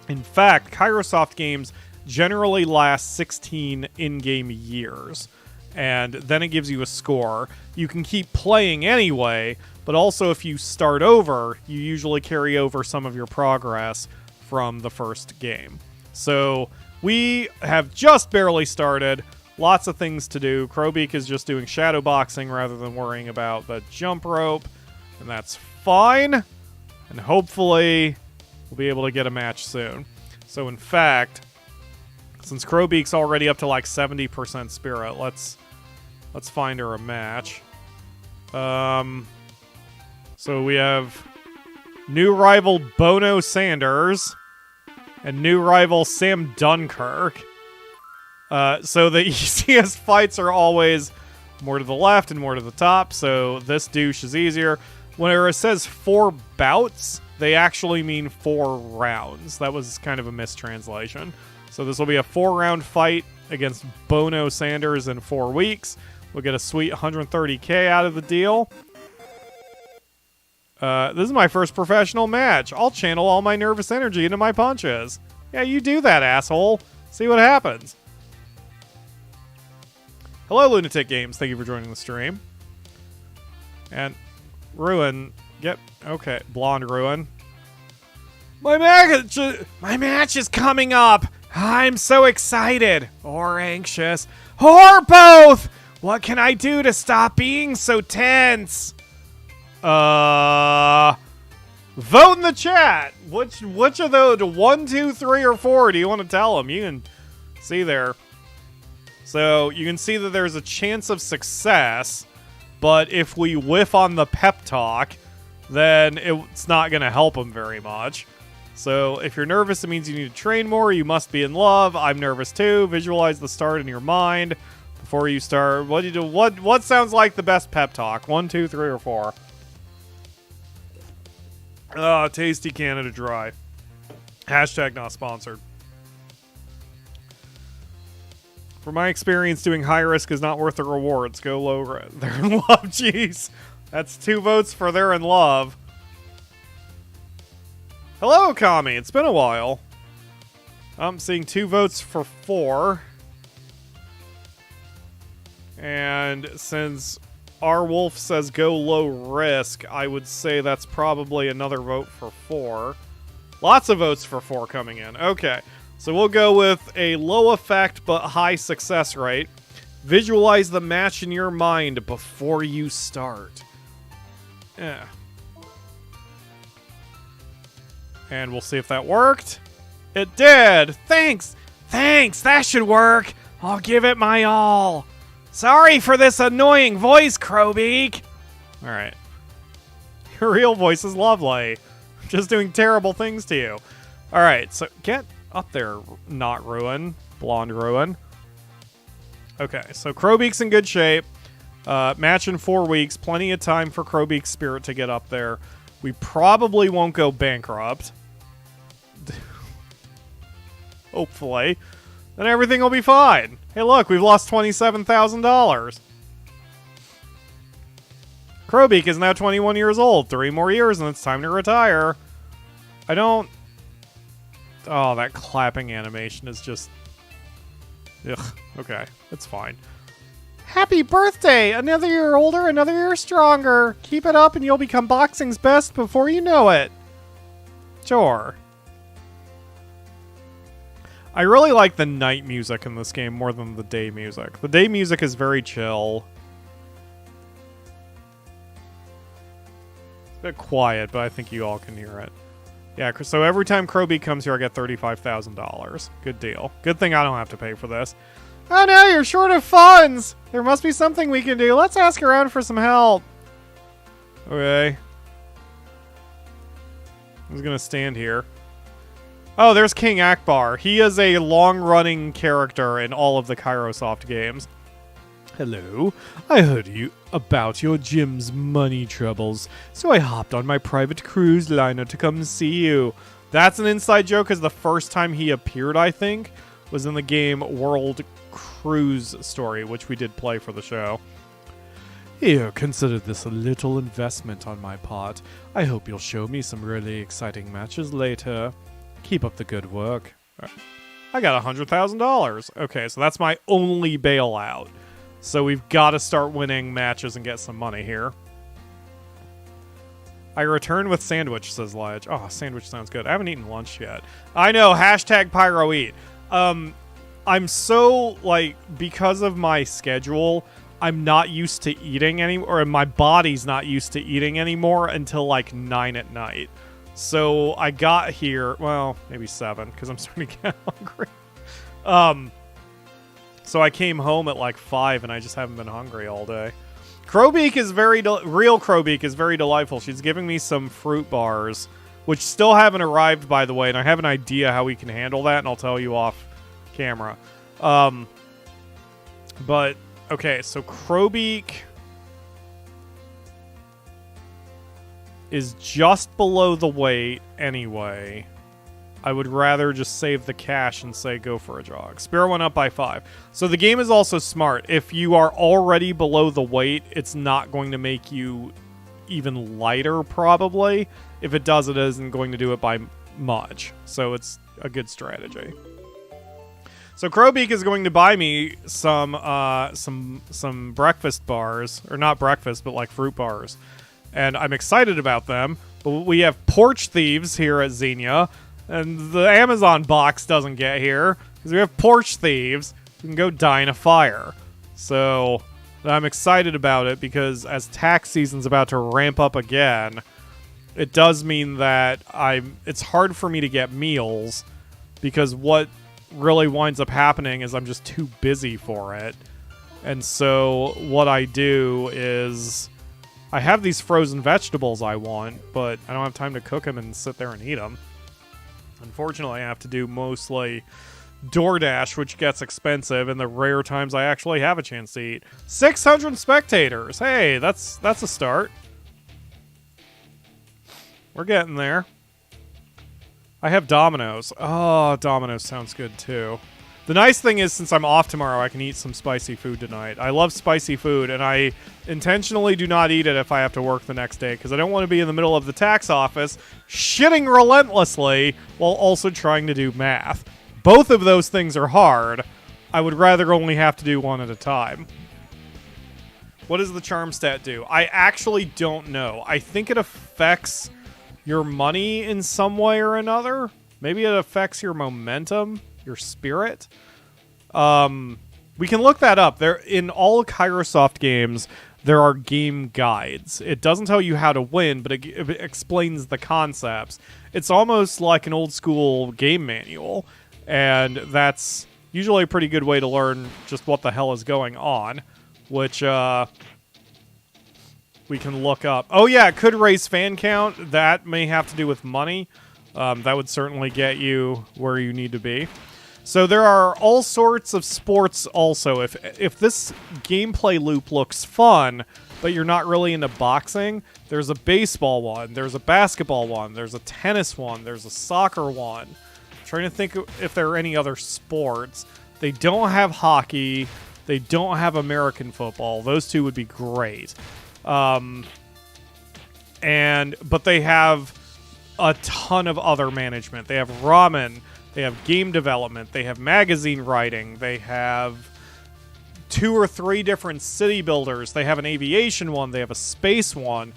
In fact, Kairosoft games generally last 16 in-game years, and then it gives you a score. You can keep playing anyway, but also if you start over, you usually carry over some of your progress from the first game. So we have just barely started. Lots of things to do. Crowbeak is just doing shadow boxing rather than worrying about the jump rope, and that's fine. And hopefully we'll be able to get a match soon. So in fact, since Crowbeak's already up to like 70% spirit, let's find her a match. So we have new rival Bono Sanders and new rival Sam Dunkirk. So the easiest fights are always more to the left and more to the top, so this douche is easier. Whenever it says 4 bouts, they actually mean 4 rounds. That was kind of a mistranslation. So this will be a 4-round fight against Bono Sanders in 4 weeks. We'll get a sweet 130k out of the deal. This is my first professional match. I'll channel all my nervous energy into my punches. Yeah, you do that, asshole. See what happens. Hello, Lunatic Games. Thank you for joining the stream. And Ruin, okay, Blonde Ruin. My match is coming up. I'm so excited. Or anxious. Or both! What can I do to stop being so tense? Vote in the chat. Which of those, 1, 2, 3, or 4 do you want to tell them? You can see there. So you can see that there's a chance of success, but if we whiff on the pep talk, then it's not going to help them very much. So if you're nervous, it means you need to train more. You must be in love. I'm nervous too. Visualize the start in your mind before you start. What do you do? What sounds like the best pep talk? 1, 2, 3, or 4? Tasty Canada Dry. Hashtag not sponsored. From my experience, doing high risk is not worth the rewards. Go low. They're in love. Jeez. That's 2 votes for they're in love. Hello, Kami. It's been a while. I'm seeing 2 votes for 4. And since R Wolf says go low risk, I would say that's probably another vote for 4. Lots of votes for 4 coming in. Okay. So we'll go with a low effect but high success rate. Visualize the match in your mind before you start. Yeah. And we'll see if that worked. It did! Thanks! Thanks! That should work! I'll give it my all. Sorry for this annoying voice, Crowbeak! Alright. Your real voice is lovely. I'm just doing terrible things to you. Alright, so get up there, not Ruin. Blonde Ruin. Okay, so Crowbeak's in good shape. Match in 4 weeks. Plenty of time for Crowbeak's spirit to get up there. We probably won't go bankrupt. Hopefully. Then everything will be fine. Hey, look, we've lost $27,000. Crowbeak is now 21 years old. 3 more years and it's time to retire. I don't... Oh, that clapping animation is just... Ugh. Okay, it's fine. Happy birthday! Another year older, another year stronger. Keep it up and you'll become boxing's best before you know it. Sure. I really like the night music in this game more than the day music. The day music is very chill. It's a bit quiet, but I think you all can hear it. Yeah, so every time Crowbeak comes here, I get $35,000. Good deal. Good thing I don't have to pay for this. Oh no, you're short of funds! There must be something we can do. Let's ask around for some help. Okay. I'm just gonna stand here. Oh, there's King Akbar. He is a long-running character in all of the Kairosoft games. Hello. I heard you about your gym's money troubles, so I hopped on my private cruise liner to come see you. That's an inside joke, because the first time he appeared, I think, was in the game World Cruise Story, which we did play for the show. Here, consider this a little investment on my part. I hope you'll show me some really exciting matches later. Keep up the good work. I got $100,000. Okay, so that's my only bailout. So we've got to start winning matches and get some money here. I return with sandwich, says Lige. Oh, sandwich sounds good. I haven't eaten lunch yet. I know, hashtag PyroEat. I'm so, like, because of my schedule, I'm not used to eating anymore, or my body's not used to eating anymore until, like, 9 at night. So I got here, well, maybe 7, because I'm starting to get hungry. So I came home at like 5, and I just haven't been hungry all day. Crowbeak is real Crowbeak is very delightful. She's giving me some fruit bars, which still haven't arrived, by the way, and I have an idea how we can handle that, and I'll tell you off camera. But, okay, so Crowbeak is just below the weight anyway. I would rather just save the cash and say go for a jog. Spirit went up by 5. So the game is also smart. If you are already below the weight, it's not going to make you even lighter, probably. If it does, it isn't going to do it by much. So it's a good strategy. So Crowbeak is going to buy me some breakfast bars. Or not breakfast, but like fruit bars. And I'm excited about them. But we have porch thieves here at Xenia. And the Amazon box doesn't get here. Because we have porch thieves who can go die in a fire. So I'm excited about it because as tax season's about to ramp up again, it does mean that it's hard for me to get meals. Because what really winds up happening is I'm just too busy for it. And so what I do is I have these frozen vegetables I want, but I don't have time to cook them and sit there and eat them. Unfortunately, I have to do mostly DoorDash, which gets expensive, and the rare times I actually have a chance to eat. 600 spectators! Hey, that's a start. We're getting there. I have Domino's. Oh, Domino's sounds good, too. The nice thing is, since I'm off tomorrow, I can eat some spicy food tonight. I love spicy food, and I intentionally do not eat it if I have to work the next day, because I don't want to be in the middle of the tax office shitting relentlessly while also trying to do math. Both of those things are hard. I would rather only have to do one at a time. What does the charm stat do? I actually don't know. I think it affects your money in some way or another. Maybe it affects your momentum. Your spirit. We can look that up. There, in all Kairosoft games, there are game guides. It doesn't tell you how to win, but it explains the concepts. It's almost like an old school game manual, and that's usually a pretty good way to learn just what the hell is going on, which we can look up. Oh yeah, it could raise fan count. That may have to do with money. That would certainly get you where you need to be. So there are all sorts of sports also. If this gameplay loop looks fun, but you're not really into boxing, there's a baseball one, there's a basketball one, there's a tennis one, there's a soccer one. I'm trying to think if there are any other sports. They don't have hockey. They don't have American football. Those two would be great. But they have a ton of other management. They have ramen. They have game development. They have magazine writing. They have 2 or 3 different city builders. They have an aviation one. They have a space one.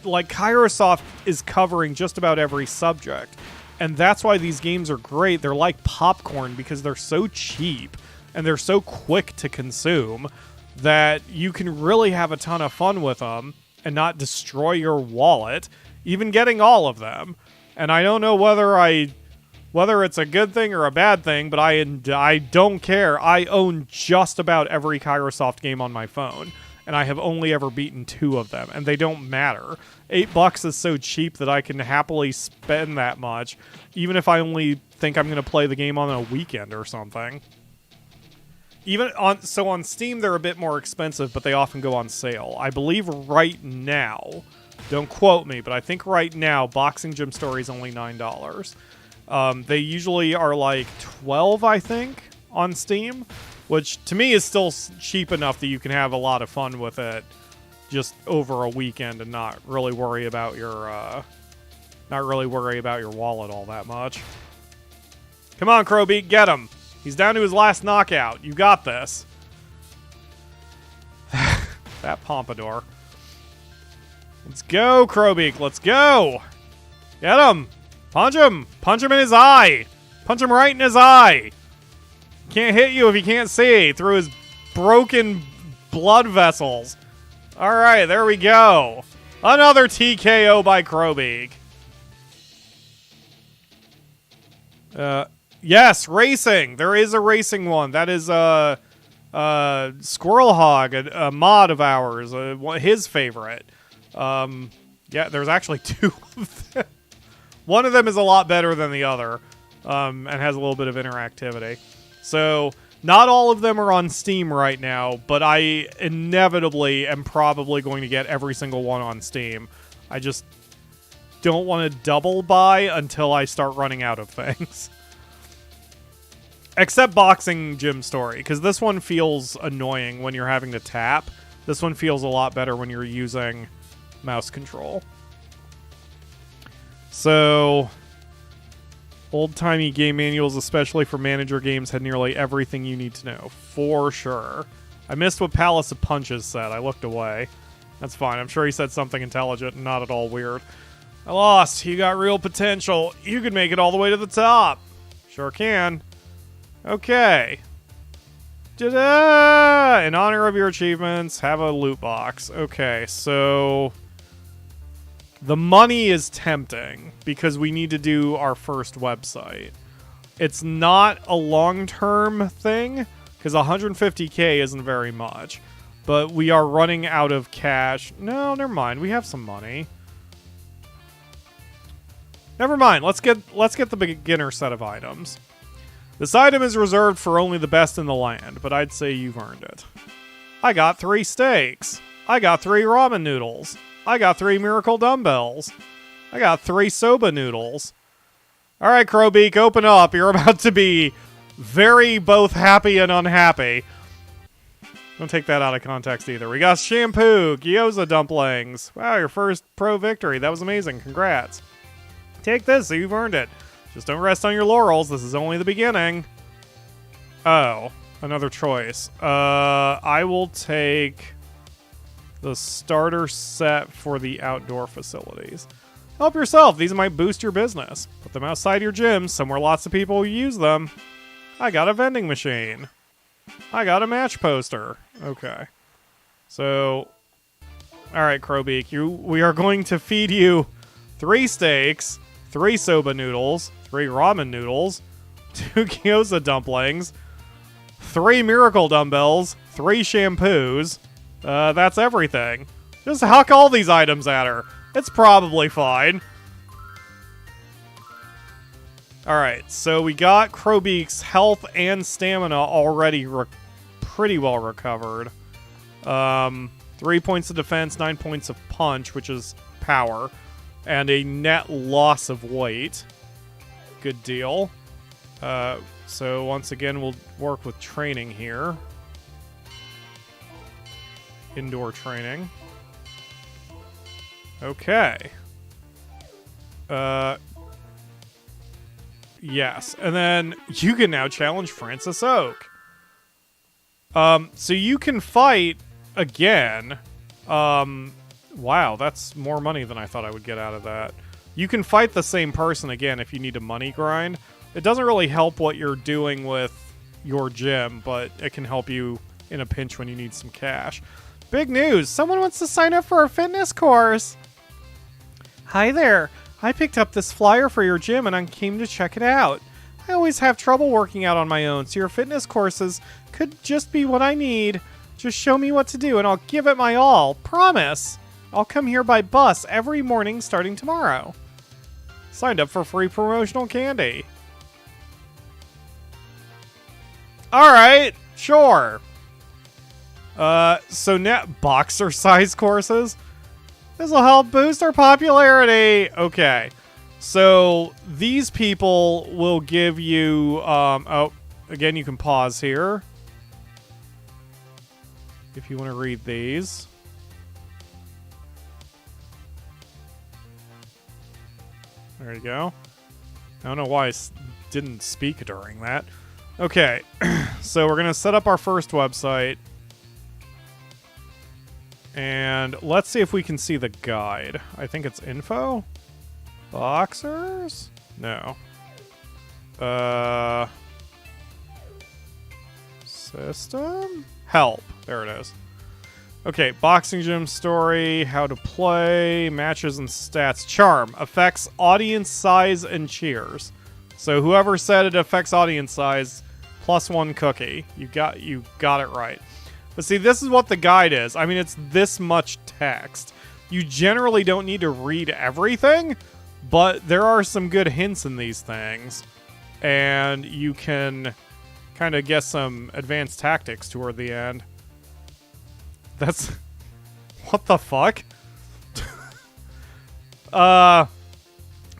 Like, Kairosoft is covering just about every subject. And that's why these games are great. They're like popcorn because they're so cheap and they're so quick to consume that you can really have a ton of fun with them and not destroy your wallet, even getting all of them. And I don't know whether it's a good thing or a bad thing, but I don't care. I own just about every Kairosoft game on my phone, and I have only ever beaten 2 of them, and they don't matter. $8 is so cheap that I can happily spend that much, even if I only think I'm going to play the game on a weekend or something. So on Steam, they're a bit more expensive, but they often go on sale. I believe right now, don't quote me, but I think right now, Boxing Gym Story is only $9. They usually are like 12, I think, on Steam, which to me is still cheap enough that you can have a lot of fun with it just over a weekend and not really worry about your wallet all that much. Come on, Crowbeak, get him. He's down to his last knockout. You got this. That pompadour. Let's go, Crowbeak. Let's go. Get him. Punch him. Punch him in his eye. Punch him right in his eye. Can't hit you if he can't see through his broken blood vessels. All right, there we go. Another TKO by Crowbeak. Yes, racing. There is a racing one. That is Squirrel Hog, a mod of ours, his favorite. Yeah, there's actually 2 of them. One of them is a lot better than the other, and has a little bit of interactivity. So, not all of them are on Steam right now, but I inevitably am probably going to get every single one on Steam. I just don't want to double buy until I start running out of things. Except Boxing Gym Story, because this one feels annoying when you're having to tap. This one feels a lot better when you're using mouse control. So, old-timey game manuals, especially for manager games, had nearly everything you need to know. For sure. I missed what Palace of Punches said. I looked away. That's fine. I'm sure he said something intelligent and not at all weird. I lost. You got real potential. You could make it all the way to the top. Sure can. Okay. Ta-da! In honor of your achievements, have a loot box. Okay, so the money is tempting because we need to do our first website. It's not a long-term thing because 150k isn't very much, but we are running out of cash. No, never mind. We have some money. Never mind. Let's get the beginner set of items. This item is reserved for only the best in the land, but I'd say you've earned it. I got 3 steaks. I got 3 ramen noodles. I got 3 miracle dumbbells. I got 3 soba noodles. All right, Crowbeak, open up. You're about to be very both happy and unhappy. Don't take that out of context either. We got shampoo, gyoza dumplings. Wow, your first pro victory. That was amazing. Congrats. Take this, so you've earned it. Just don't rest on your laurels. This is only the beginning. Oh, another choice. I will take the starter set for the outdoor facilities. Help yourself. These might boost your business. Put them outside your gym, somewhere lots of people use them. I got a vending machine. I got a match poster. Okay. So, alright, Crowbeak, we are going to feed you 3 steaks, 3 soba noodles, 3 ramen noodles, 2 gyoza dumplings, 3 miracle dumbbells, 3 shampoos. That's everything. Just huck all these items at her. It's probably fine. Alright, so we got Crowbeak's health and stamina already pretty well recovered. 3 points of defense, 9 points of punch, which is power, and a net loss of weight. Good deal. So once again, we'll work with training here. Indoor training. Okay. Yes. And then you can now challenge Francis Oak. So you can fight again. Wow, that's more money than I thought I would get out of that. You can fight the same person again if you need a money grind. It doesn't really help what you're doing with your gym, but it can help you in a pinch when you need some cash. Big news! Someone wants to sign up for a fitness course! Hi there! I picked up this flyer for your gym and I came to check it out. I always have trouble working out on my own, so your fitness courses could just be what I need. Just show me what to do and I'll give it my all. Promise! I'll come here by bus every morning starting tomorrow. Signed up for free promotional candy. Alright, sure. So net boxer size courses. This will help boost our popularity. Okay. So these people will give you, oh, again, you can pause here if you want to read these. There you go. I don't know why I didn't speak during that. Okay, so we're going to set up our first website. And let's see if we can see the guide. I think it's info? Boxers? No. System? Help. There it is. Okay, boxing gym story, how to play, matches and stats. Charm affects audience size and cheers. So whoever said it affects audience size, +1 cookie. You got it right. But see, this is what the guide is. I mean, it's this much text. You generally don't need to read everything, but there are some good hints in these things. And you can kind of guess some advanced tactics toward the end. That's... What the fuck? The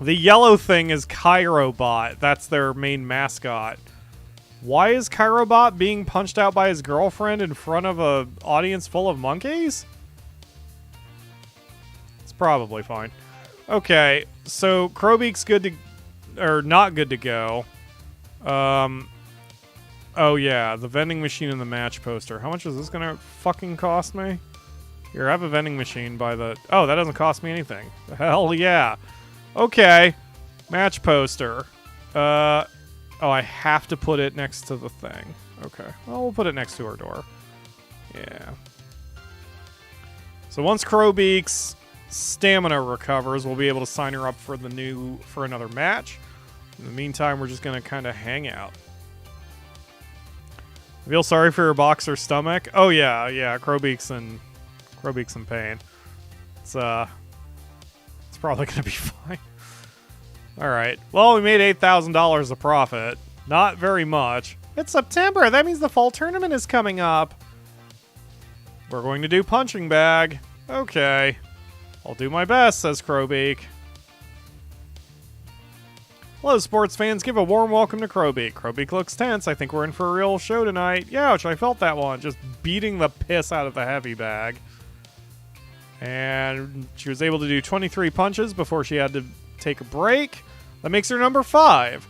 yellow thing is Kyrobot. That's their main mascot. Why is Kyrobot being punched out by his girlfriend in front of an audience full of monkeys? It's probably fine. Okay, so Crowbeak's good to... Or not good to go. Oh yeah, the vending machine and the match poster. How much is this gonna fucking cost me? Here, I have a vending machine by the... Oh, that doesn't cost me anything. Hell yeah. Okay. Match poster. Oh, I have to put it next to the thing. Okay. Well, we'll put it next to our door. Yeah. So once Crowbeak's stamina recovers, we'll be able to sign her up for another match. In the meantime, we're just gonna kind of hang out. I feel sorry for your boxer stomach. Oh yeah, Crowbeak's in pain. It's probably gonna be fine. All right. Well, we made $8,000 of profit. Not very much. It's September. That means the fall tournament is coming up. We're going to do punching bag. Okay. I'll do my best, says Crowbeak. Hello, sports fans. Give a warm welcome to Crowbeak. Crowbeak looks tense. I think we're in for a real show tonight. Youch, I felt that one. Just beating the piss out of the heavy bag. And she was able to do 23 punches before she had to take a break. That makes her number 5.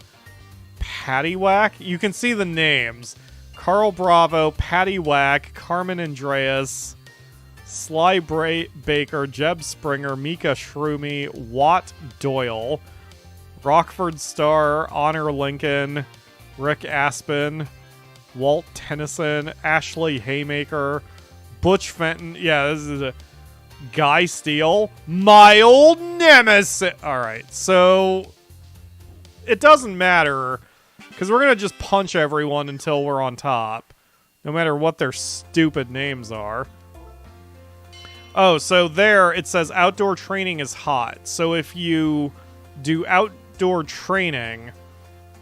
Paddywhack. You can see the names. Carl Bravo, Paddywhack, Carmen Andreas, Sly Baker, Jeb Springer, Mika Shroomy, Watt Doyle, Rockford Star, Honor Lincoln, Rick Aspen, Walt Tennyson, Ashley Haymaker, Butch Fenton. Yeah, this is a Guy Steele, my old nemesis. All right, so it doesn't matter because we're gonna just punch everyone until we're on top, no matter what their stupid names are. Oh, so there it says outdoor training is hot. So if you do outdoor training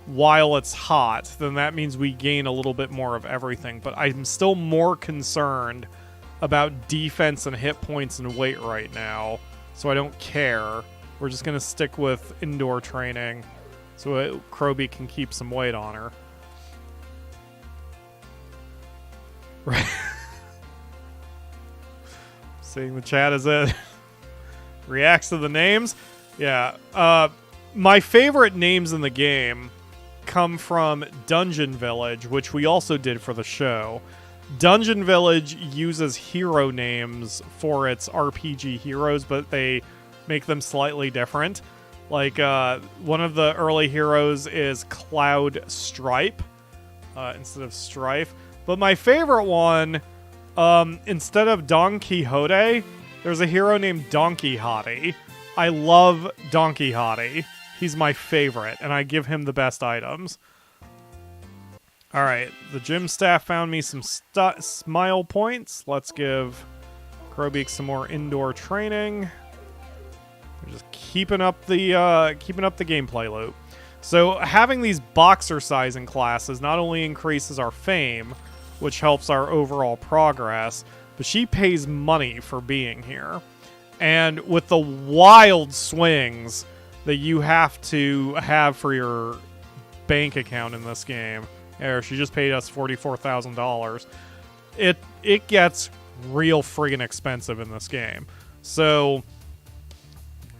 while it's hot, then that means we gain a little bit more of everything. But I'm still more concerned about defense and hit points and weight right now. So I don't care. We're just going to stick with indoor training so Kroby can keep some weight on her. Right. Seeing the chat as it reacts to the names. Yeah. My favorite names in the game come from Dungeon Village, which we also did for the show. Dungeon Village uses hero names for its RPG heroes, but they make them slightly different. Like, one of the early heroes is Cloud Stripe instead of Strife. But my favorite one, instead of Don Quixote, there's a hero named Don Quixote. I love Don Quixote. He's my favorite, and I give him the best items. Alright, the gym staff found me some smile points. Let's give Krobeak some more indoor training. We're just keeping up the gameplay loop. So having these boxer-sizing classes not only increases our fame, which helps our overall progress, but she pays money for being here. And with the wild swings that you have to have for your bank account in this game, she just paid us $44,000. It gets real friggin' expensive in this game. So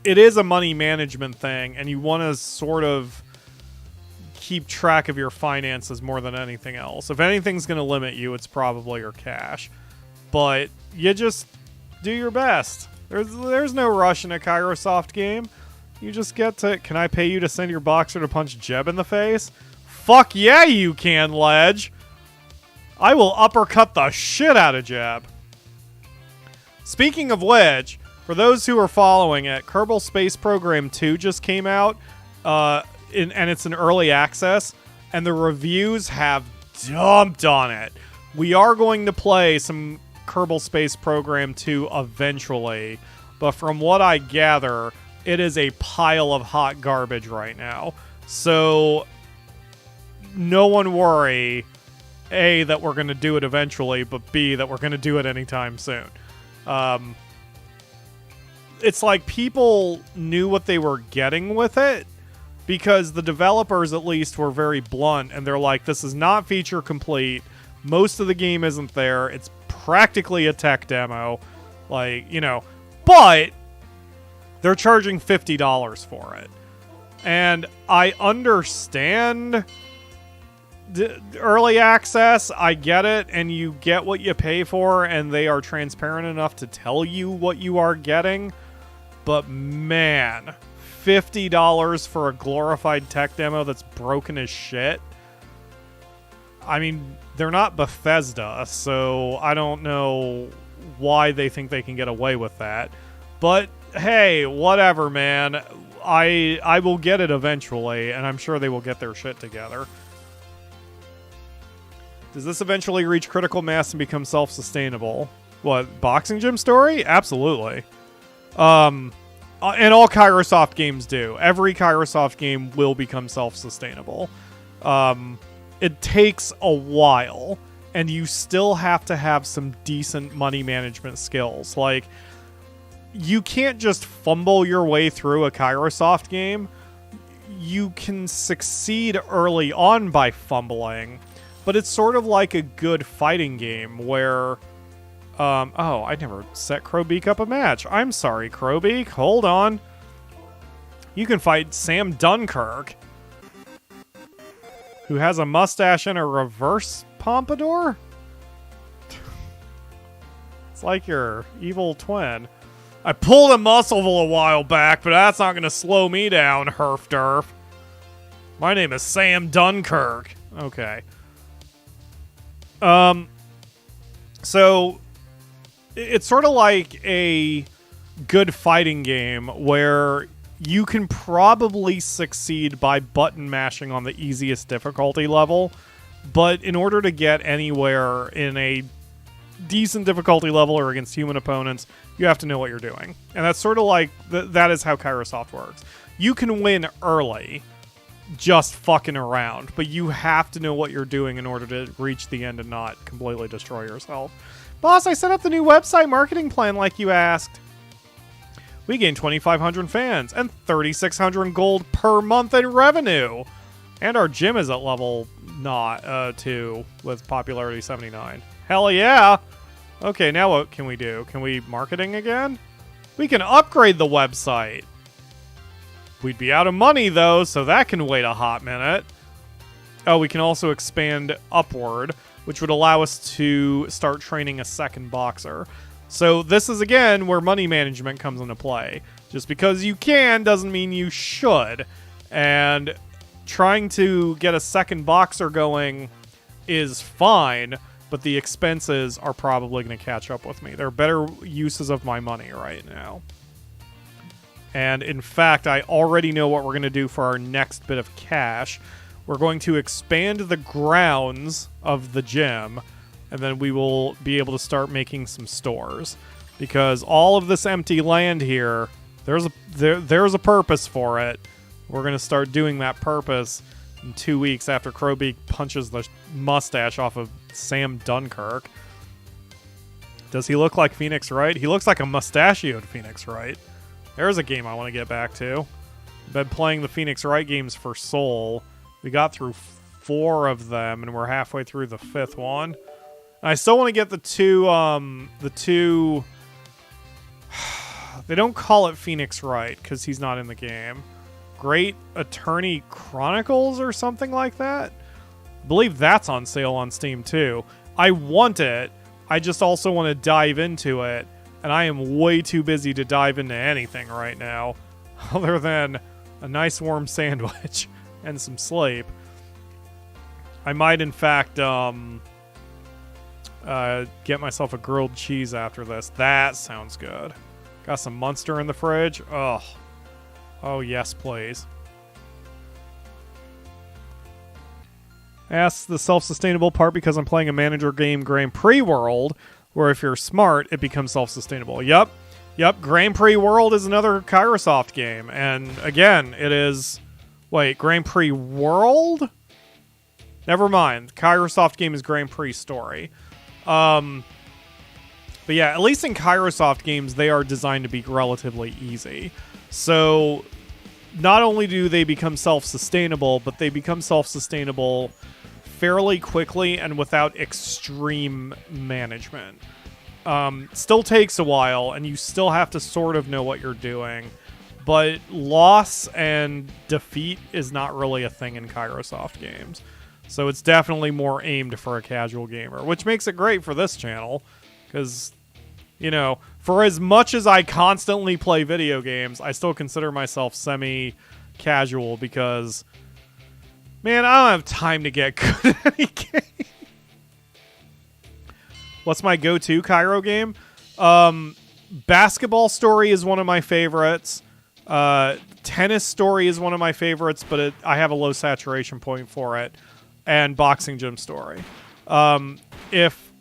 it is a money management thing, and you want to sort of keep track of your finances more than anything else. If anything's going to limit you, it's probably your cash. But you just do your best. There's no rush in a Kairosoft game. You just get to... Can I pay you to send your boxer to punch Jeb in the face? Fuck yeah, you can, Ledge! I will uppercut the shit out of Jeb. Speaking of which, for those who are following it, Kerbal Space Program 2 just came out, and it's in early access, and the reviews have dumped on it. We are going to play some Kerbal Space Program 2 eventually, but from what I gather, it is a pile of hot garbage right now. So no one worry, A, that we're going to do it eventually, but B, that we're going to do it anytime soon. It's like people knew what they were getting with it, because the developers at least were very blunt, and they're like, this is not feature complete. Most of the game isn't there. It's practically a tech demo. Like, you know, but they're charging $50 for it. And I understand the early access. I get it, and you get what you pay for, and they are transparent enough to tell you what you are getting. But man, $50 for a glorified tech demo that's broken as shit. I mean, they're not Bethesda, so I don't know why they think they can get away with that. But hey, whatever, man. I will get it eventually, and I'm sure they will get their shit together. Does this eventually reach critical mass and become self-sustainable? What, boxing gym story? Absolutely. And all Kairosoft games do. Every Kairosoft game will become self-sustainable. It takes a while, and you still have to have some decent money management skills. Like, you can't just fumble your way through a Kairosoft game. You can succeed early on by fumbling, but it's sort of like a good fighting game where... oh, I never set Krobeak up a match. I'm sorry, Krobeak. Hold on. You can fight Sam Dunkirk, who has a mustache and a reverse pompadour? It's like your evil twin. I pulled a muscle a while back, but that's not going to slow me down, herf derf. My name is Sam Dunkirk. Okay. So it's sort of like a good fighting game where you can probably succeed by button mashing on the easiest difficulty level, but in order to get anywhere in a decent difficulty level or against human opponents, you have to know what you're doing. And that's sort of like that is how Kairosoft works. You can win early just fucking around, but you have to know what you're doing in order to reach the end and not completely destroy yourself. Boss, I set up the new website marketing plan like you asked. We gained 2,500 fans and 3,600 gold per month in revenue. And our gym is at level 2 with popularity 79. Hell yeah! Okay, now what can we do? Can we marketing again? We can upgrade the website. We'd be out of money, though, so that can wait a hot minute. Oh, we can also expand upward, which would allow us to start training a second boxer. So this is, again, where money management comes into play. Just because you can doesn't mean you should. And trying to get a second boxer going is fine, but the expenses are probably going to catch up with me. There are better uses of my money right now. And in fact, I already know what we're going to do for our next bit of cash. We're going to expand the grounds of the gym, and then we will be able to start making some stores. Because all of this empty land here, there's a purpose for it. We're going to start doing that purpose in 2 weeks after Crowbeak punches the mustache off of Sam Dunkirk. Does he look like Phoenix Wright? He looks like a mustachioed Phoenix Wright. There's a game I want to get back to. I've been playing the Phoenix Wright games for Soul. We got through 4 of them, and we're halfway through the 5th one. And I still want to get the two... They don't call it Phoenix Wright, because he's not in the game. Great Attorney Chronicles or something like that? I believe that's on sale on Steam, too. I want it. I just also want to dive into it. And I am way too busy to dive into anything right now, other than a nice warm sandwich and some sleep. I might, in fact, get myself a grilled cheese after this. That sounds good. Got some Munster in the fridge. Ugh. Oh, yes, please. Ask the self-sustainable part because I'm playing a manager game Grand Prix World, where if you're smart, it becomes self-sustainable. Yep. Grand Prix World is another Kairosoft game. And again, it is... Wait, Grand Prix World? Never mind. Kairosoft game is Grand Prix Story. But yeah, at least in Kairosoft games, they are designed to be relatively easy. So not only do they become self-sustainable, but they become self-sustainable fairly quickly and without extreme management. Still takes a while, and you still have to sort of know what you're doing, but loss and defeat is not really a thing in Kairosoft games. So it's definitely more aimed for a casual gamer, which makes it great for this channel, because, you know, for as much as I constantly play video games, I still consider myself semi-casual because... Man, I don't have time to get good at any game. What's my go-to Cairo game? Basketball Story is one of my favorites. Tennis Story is one of my favorites, but I have a low saturation point for it. And Boxing Gym Story. If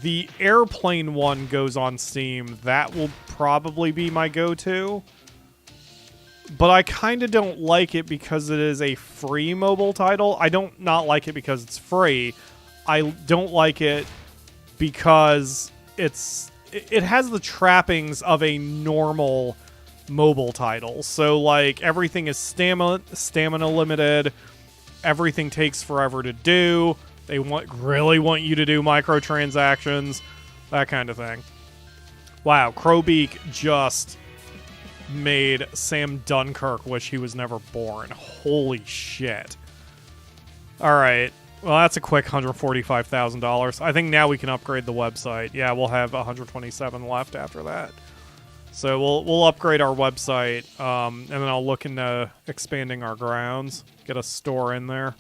the airplane one goes on Steam, that will probably be my go-to. But I kind of don't like it because it is a free mobile title. I don't not like it because it's free. I don't like it because it has the trappings of a normal mobile title. So, like, everything is stamina limited. Everything takes forever to do. They really want you to do microtransactions. That kind of thing. Wow, Crowbeak just... made Sam Dunkirk wish he was never born. Holy shit. Alright. Well, that's a quick $145,000. I think now we can upgrade the website. Yeah, we'll have 127 left after that. So we'll upgrade our website, and then I'll look into expanding our grounds. Get a store in there.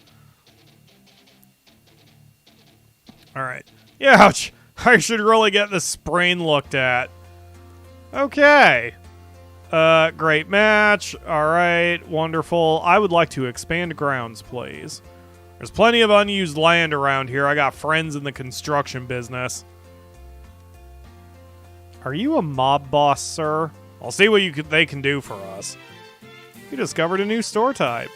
Alright. Ouch! I should really get the sprain looked at. Okay. Great match. Alright, wonderful. I would like to expand grounds, please. There's plenty of unused land around here. I got friends in the construction business. Are you a mob boss, sir? I'll see what they can do for us. You discovered a new store type.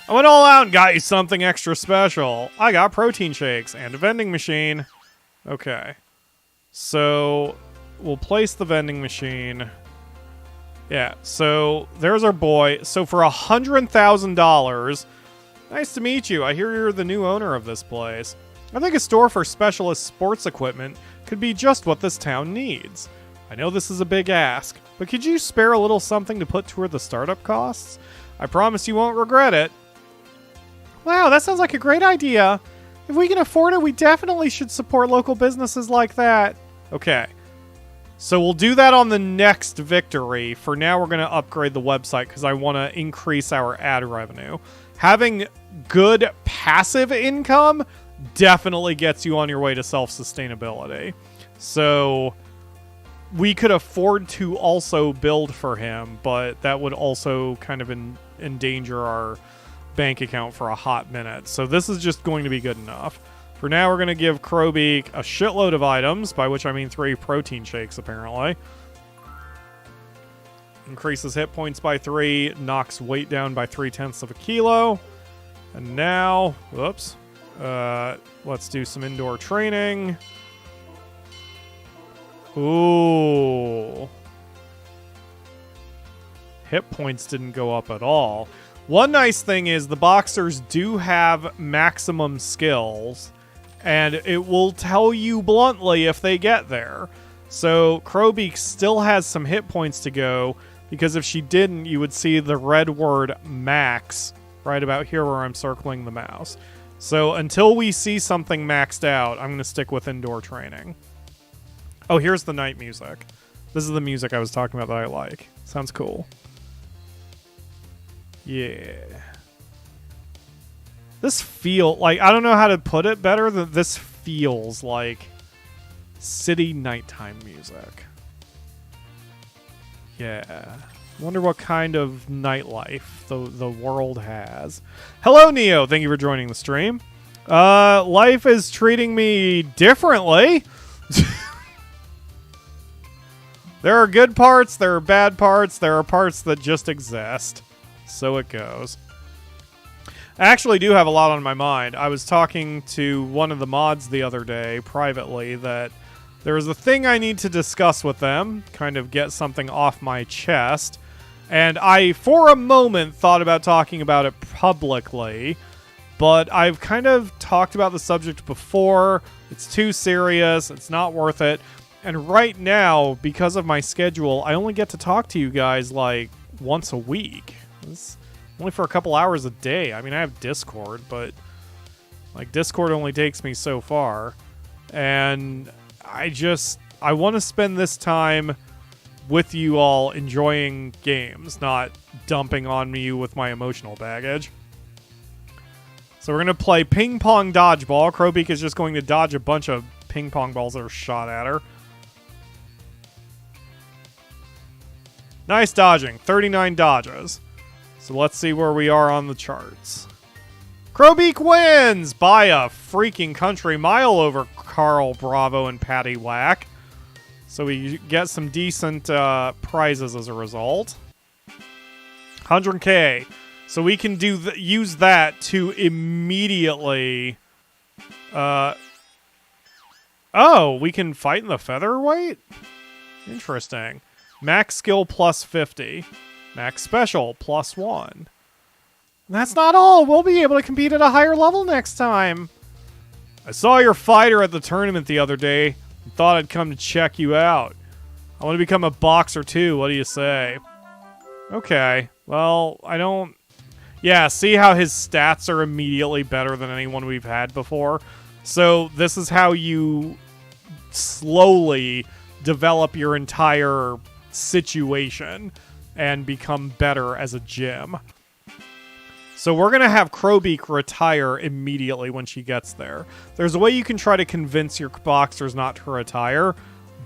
I went all out and got you something extra special. I got protein shakes and a vending machine. Okay. So, we'll place the vending machine. Yeah, so there's our boy. So for $100,000, nice to meet you. I hear you're the new owner of this place. I think a store for specialist sports equipment could be just what this town needs. I know this is a big ask, but could you spare a little something to put toward the startup costs? I promise you won't regret it. Wow, that sounds like a great idea. If we can afford it, we definitely should support local businesses like that. Okay. So we'll do that on the next victory. For now, we're going to upgrade the website because I want to increase our ad revenue. Having good passive income definitely gets you on your way to self-sustainability. So we could afford to also build for him, but that would also kind of endanger our bank account for a hot minute. So this is just going to be good enough. For now, we're going to give Crowbeak a shitload of items, by which I mean 3 protein shakes, apparently. Increases hit points by 3, knocks weight down by 0.3 of a kilo. And now, whoops, let's do some indoor training. Ooh. Hit points didn't go up at all. One nice thing is the boxers do have maximum skills, and it will tell you bluntly if they get there. So Crowbeak still has some hit points to go, because if she didn't, you would see the red word max right about here where I'm circling the mouse. So until we see something maxed out, I'm going to stick with indoor training. Oh, here's the night music. This is the music I was talking about that I like. Sounds cool. Yeah. This like, I don't know how to put it better than this feels like city nighttime music. Yeah. Wonder what kind of nightlife the world has. Hello, Neo. Thank you for joining the stream. Life is treating me differently. There are good parts, there are bad parts, there are parts that just exist. So it goes. I actually do have a lot on my mind. I was talking to one of the mods the other day privately that there is a thing I need to discuss with them, kind of get something off my chest. And I, for a moment, thought about talking about it publicly, but I've kind of talked about the subject before. It's too serious. It's not worth it. And right now, because of my schedule, I only get to talk to you guys like once a week. It's only for a couple hours a day. I mean, I have Discord, but like Discord only takes me so far. And I want to spend this time with you all enjoying games, not dumping on me with my emotional baggage. So we're going to play ping pong dodgeball. Crowbeak is just going to dodge a bunch of ping pong balls that are shot at her. Nice dodging. 39 dodges. So let's see where we are on the charts. Crowbeak wins by a freaking country mile over Carl Bravo and Patty Whack. So we get some decent prizes as a result. 100k. So we can use that to immediately... oh, we can fight in the featherweight? Interesting. Max skill plus 50. Max special plus 1. That's not all. We'll be able to compete at a higher level next time. I saw your fighter at the tournament the other day and thought I'd come to check you out. I want to become a boxer too. What do you say? Okay. Well, I don't... Yeah, see how his stats are immediately better than anyone we've had before? So this is how you slowly develop your entire situation and become better as a gym. So we're going to have Crowbeak retire immediately when she gets there. There's a way you can try to convince your boxers not to retire,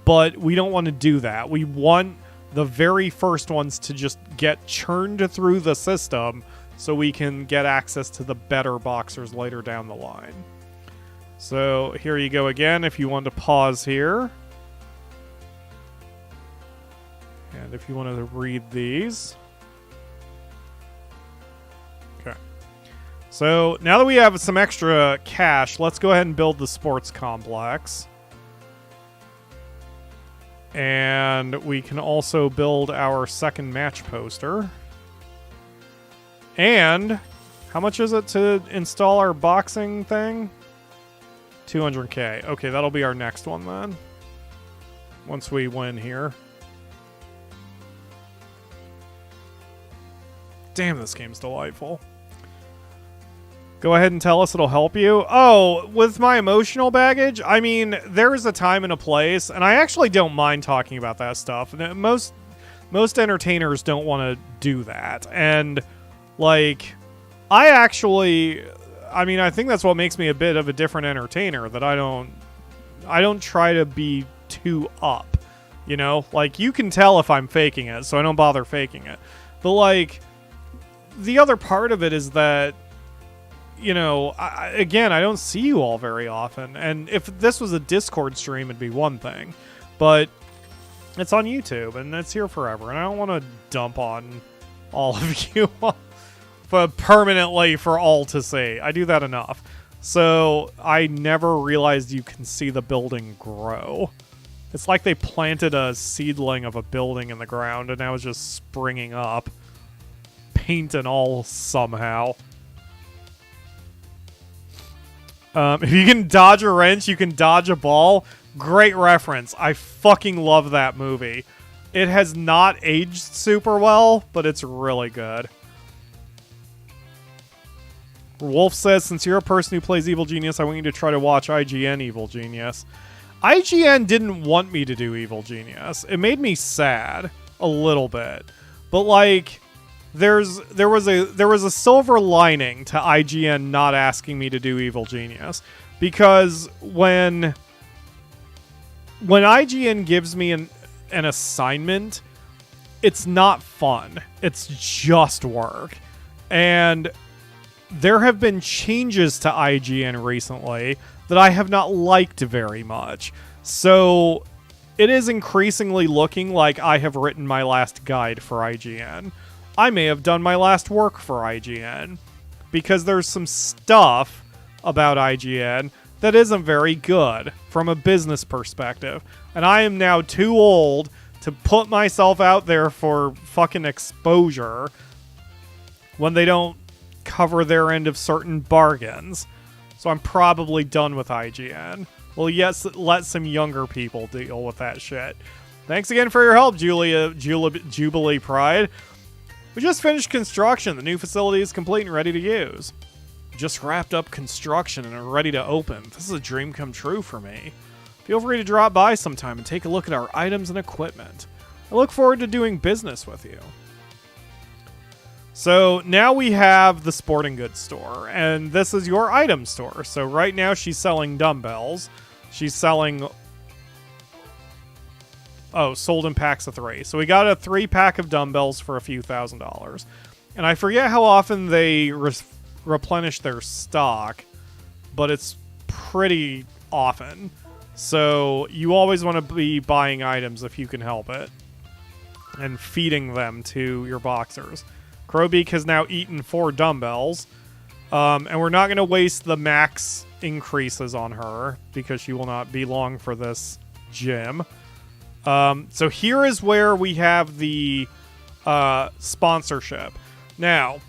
but we don't want to do that. We want the very first ones to just get churned through the system so we can get access to the better boxers later down the line. So here you go again if you want to pause here. And if you want to read these. Okay. So now that we have some extra cash, let's go ahead and build the sports complex. And we can also build our second match poster. And how much is it to install our boxing thing? 200k. Okay, that'll be our next one then. Once we win here. Damn, this game's delightful. Go ahead and tell us, it'll help you. Oh, with my emotional baggage? I mean, there's a time and a place, and I actually don't mind talking about that stuff. Most entertainers don't want to do that. And, like, I think that's what makes me a bit of a different entertainer, that I don't try to be too up, you know? Like, you can tell if I'm faking it, so I don't bother faking it. But, like, the other part of it is that, you know, I don't see you all very often. And if this was a Discord stream, it'd be one thing. But it's on YouTube, and it's here forever. And I don't want to dump on all of you but permanently for all to see. I do that enough. So I never realized you can see the building grow. It's like they planted a seedling of a building in the ground, and now it's just springing up. Paint and all somehow. If you can dodge a wrench, you can dodge a ball. Great reference. I fucking love that movie. It has not aged super well, but it's really good. Wolf says, since you're a person who plays Evil Genius, I want you to try to watch IGN Evil Genius. IGN didn't want me to do Evil Genius. It made me sad a little bit. But like, there was a silver lining to IGN not asking me to do Evil Genius, because when IGN gives me an assignment, it's not fun. It's just work. And there have been changes to IGN recently that I have not liked very much. So it is increasingly looking like I have written my last guide for IGN. I may have done my last work for IGN, because there's some stuff about IGN that isn't very good from a business perspective. And I am now too old to put myself out there for fucking exposure when they don't cover their end of certain bargains. So I'm probably done with IGN. Well, yes, let some younger people deal with that shit. Thanks again for your help, Jubilee Pride. We just finished construction. The new facility is complete and ready to use. Just wrapped up construction and are ready to open. This is a dream come true for me. Feel free to drop by sometime and take a look at our items and equipment. I look forward to doing business with you. So now we have the sporting goods store, and this is your item store. So right now she's selling dumbbells. She's selling... Oh, sold in packs of 3. So we got a 3-pack of dumbbells for a few $1,000s. And I forget how often they replenish their stock, but it's pretty often. So you always want to be buying items if you can help it, and feeding them to your boxers. Crowbeak has now eaten 4 dumbbells, and we're not going to waste the max increases on her, because she will not be long for this gym. So here is where we have the sponsorship. Now,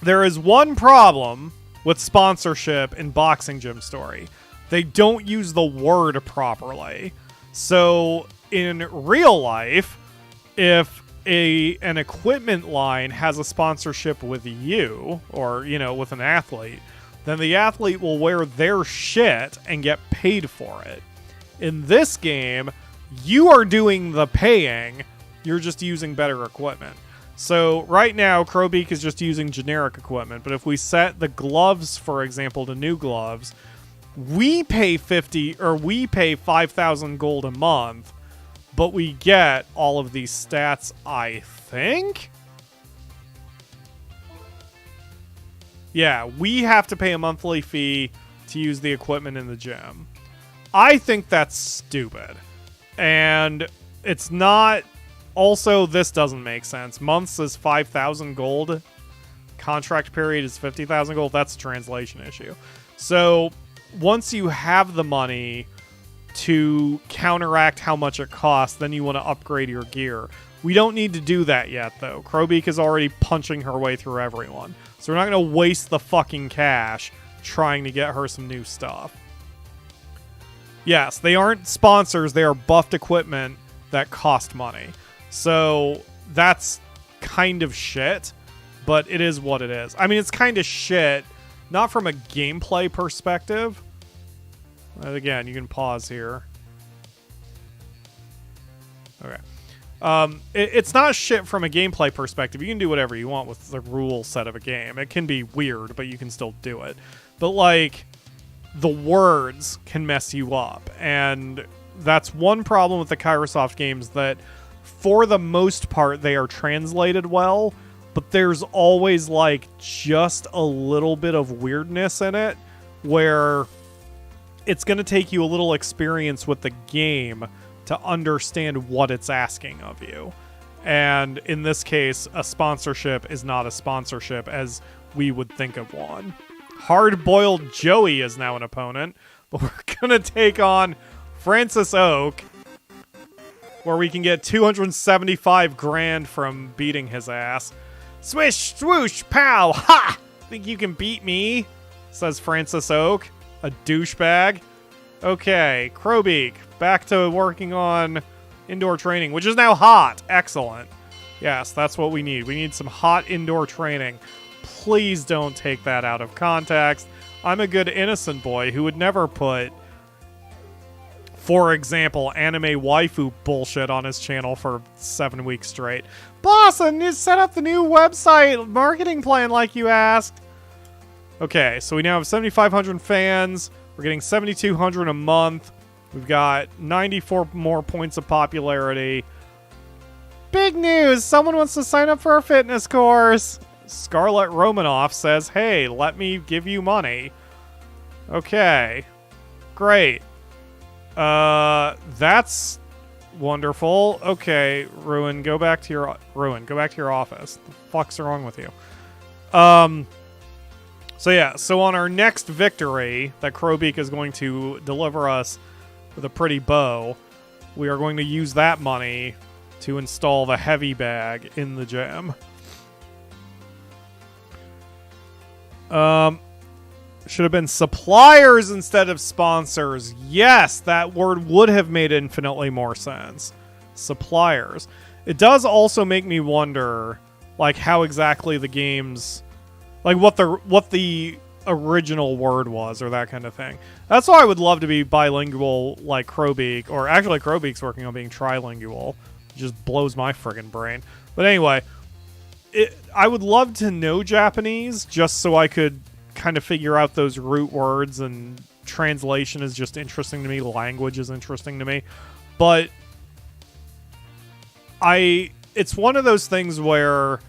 there is one problem with sponsorship in Boxing Gym Story. They don't use the word properly. So in real life, if an equipment line has a sponsorship with you, or, you know, with an athlete, then the athlete will wear their shit and get paid for it. In this game, you are doing the paying, you're just using better equipment. So right now, Crowbeak is just using generic equipment, but if we set the gloves, for example, to new gloves, we pay 5,000 gold a month, but we get all of these stats, I think? Yeah, we have to pay a monthly fee to use the equipment in the gym. I think that's stupid. And it's not... Also, this doesn't make sense. Months is 5,000 gold. Contract period is 50,000 gold. That's a translation issue. So, once you have the money to counteract how much it costs, then you want to upgrade your gear. We don't need to do that yet, though. Crowbeak is already punching her way through everyone. So we're not going to waste the fucking cash trying to get her some new stuff. Yes, they aren't sponsors. They are buffed equipment that cost money. So that's kind of shit, but it is what it is. I mean, it's kind of shit, not from a gameplay perspective. And again, you can pause here. Okay. It's not shit from a gameplay perspective. You can do whatever you want with the rule set of a game. It can be weird, but you can still do it. But, like, the words can mess you up. And that's one problem with the Kairosoft games, that for the most part, they are translated well, but there's always, like, just a little bit of weirdness in it, where it's going to take you a little experience with the game to understand what it's asking of you. And in this case, a sponsorship is not a sponsorship as we would think of one. Hard-Boiled Joey is now an opponent, but we're going to take on Francis Oak, where we can get 275 grand from beating his ass. Swish, swoosh, pow, ha! Think you can beat me? Says Francis Oak, a douchebag. Okay, Crowbeak, back to working on indoor training, which is now hot. Excellent. Yes, that's what we need. We need some hot indoor training. Please don't take that out of context. I'm a good innocent boy who would never put, for example, anime waifu bullshit on his channel for 7 weeks straight. Boss, I need to set up the new website marketing plan like you asked. Okay, so we now have 7,500 fans. We're getting 7,200 a month. We've got 94 more points of popularity. Big news! Someone wants to sign up for our fitness course. Scarlett Romanoff says, hey, let me give you money. Okay. Great. That's wonderful. Okay, Ruin, go back to your office. The fuck's wrong with you? So yeah, so on our next victory that Crowbeak is going to deliver us with a pretty bow, we are going to use that money to install the heavy bag in the gym. Should have been suppliers instead of sponsors. Yes, that word would have made infinitely more sense. Suppliers. It does also make me wonder, like, how exactly the game's, like, what the original word was, or that kind of thing. That's why I would love to be bilingual like Crowbeak, or actually Crowbeak's working on being trilingual. It just blows my friggin' brain. But anyway, I would love to know Japanese just so I could kind of figure out those root words, and translation is just interesting to me. Language is interesting to me. But it's one of those things where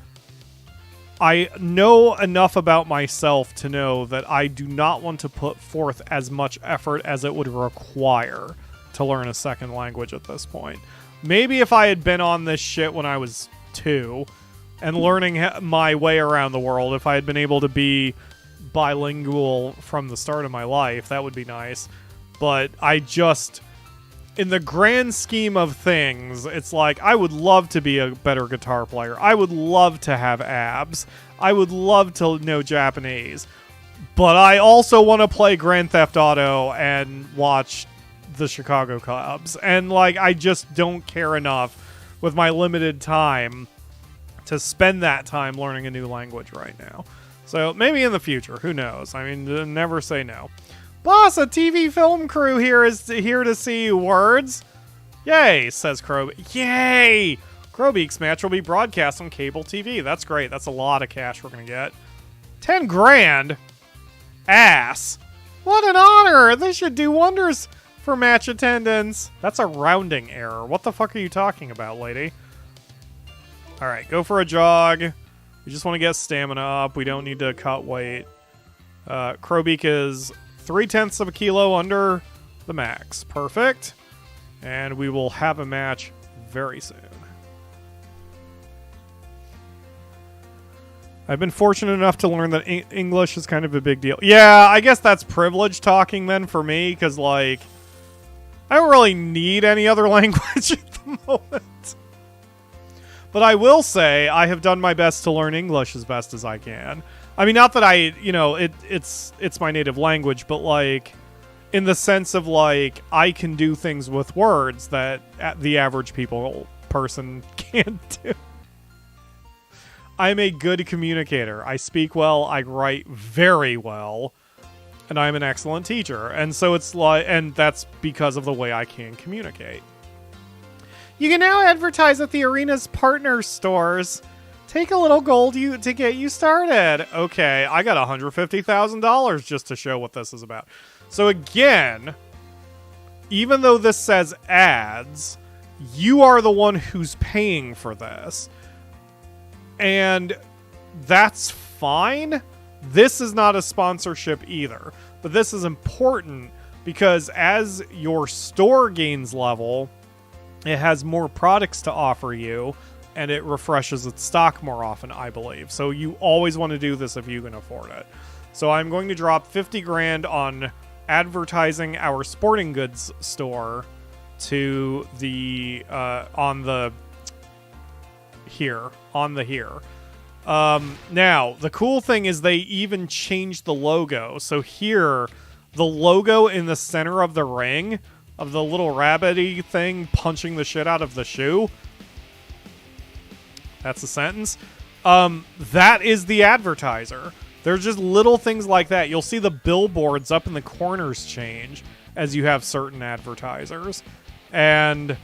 I know enough about myself to know that I do not want to put forth as much effort as it would require to learn a second language at this point. Maybe if I had been on this shit when I was 2 and learning my way around the world, if I had been able to be bilingual from the start of my life, that would be nice. But I just, in the grand scheme of things, it's like, I would love to be a better guitar player. I would love to have abs. I would love to know Japanese. But I also want to play Grand Theft Auto and watch the Chicago Cubs. And, like, I just don't care enough with my limited time to spend that time learning a new language right now. So maybe in the future, who knows? I mean, never say no. Boss, a TV film crew here is here to see words. Yay, says Crow. Yay! Crowbeak's match will be broadcast on cable TV. That's great. That's a lot of cash we're going to get. 10 grand? Ass. What an honor. This should do wonders for match attendance. That's a rounding error. What the fuck are you talking about, lady? All right, go for a jog. We just want to get stamina up. We don't need to cut weight. Crowbeak is 0.3 of a kilo under the max. Perfect. And we will have a match very soon. I've been fortunate enough to learn that English is kind of a big deal. Yeah, I guess that's privilege talking then for me, because, like, I don't really need any other language at the moment. But I will say I have done my best to learn English as best as I can. I mean, not that I, you know, it's my native language, but, like, in the sense of, like, I can do things with words that the average person can't do. I'm a good communicator. I speak well, I write very well, and I'm an excellent teacher. And so it's like, and that's because of the way I can communicate. You can now advertise at the arena's partner stores. Take a little gold to get you started. Okay, I got $150,000 just to show what this is about. So again, even though this says ads, you are the one who's paying for this. And that's fine. This is not a sponsorship either. But this is important because as your store gains level, it has more products to offer you, and it refreshes its stock more often, I believe. So you always want to do this if you can afford it. So I'm going to drop 50 grand on advertising our sporting goods store to the here. Now, the cool thing is they even changed the logo. So here, the logo in the center of the ring, of the little rabbity thing punching the shit out of the shoe. That's a sentence. That is the advertiser. There's just little things like that. You'll see the billboards up in the corners change as you have certain advertisers. And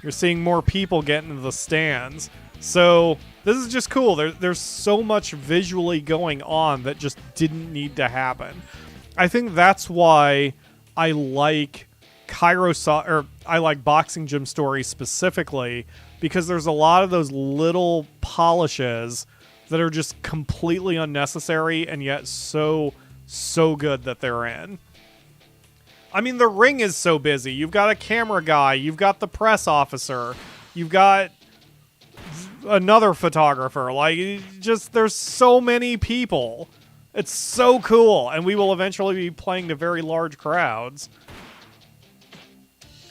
you're seeing more people get into the stands. So this is just cool. There's so much visually going on that just didn't need to happen. I think that's why I like I like Boxing Gym Stories specifically, because there's a lot of those little polishes that are just completely unnecessary and yet so good that they're in. I mean, the ring is so busy. You've got a camera guy, you've got the press officer, you've got another photographer. Like, just there's so many people. It's so cool, and we will eventually be playing to very large crowds.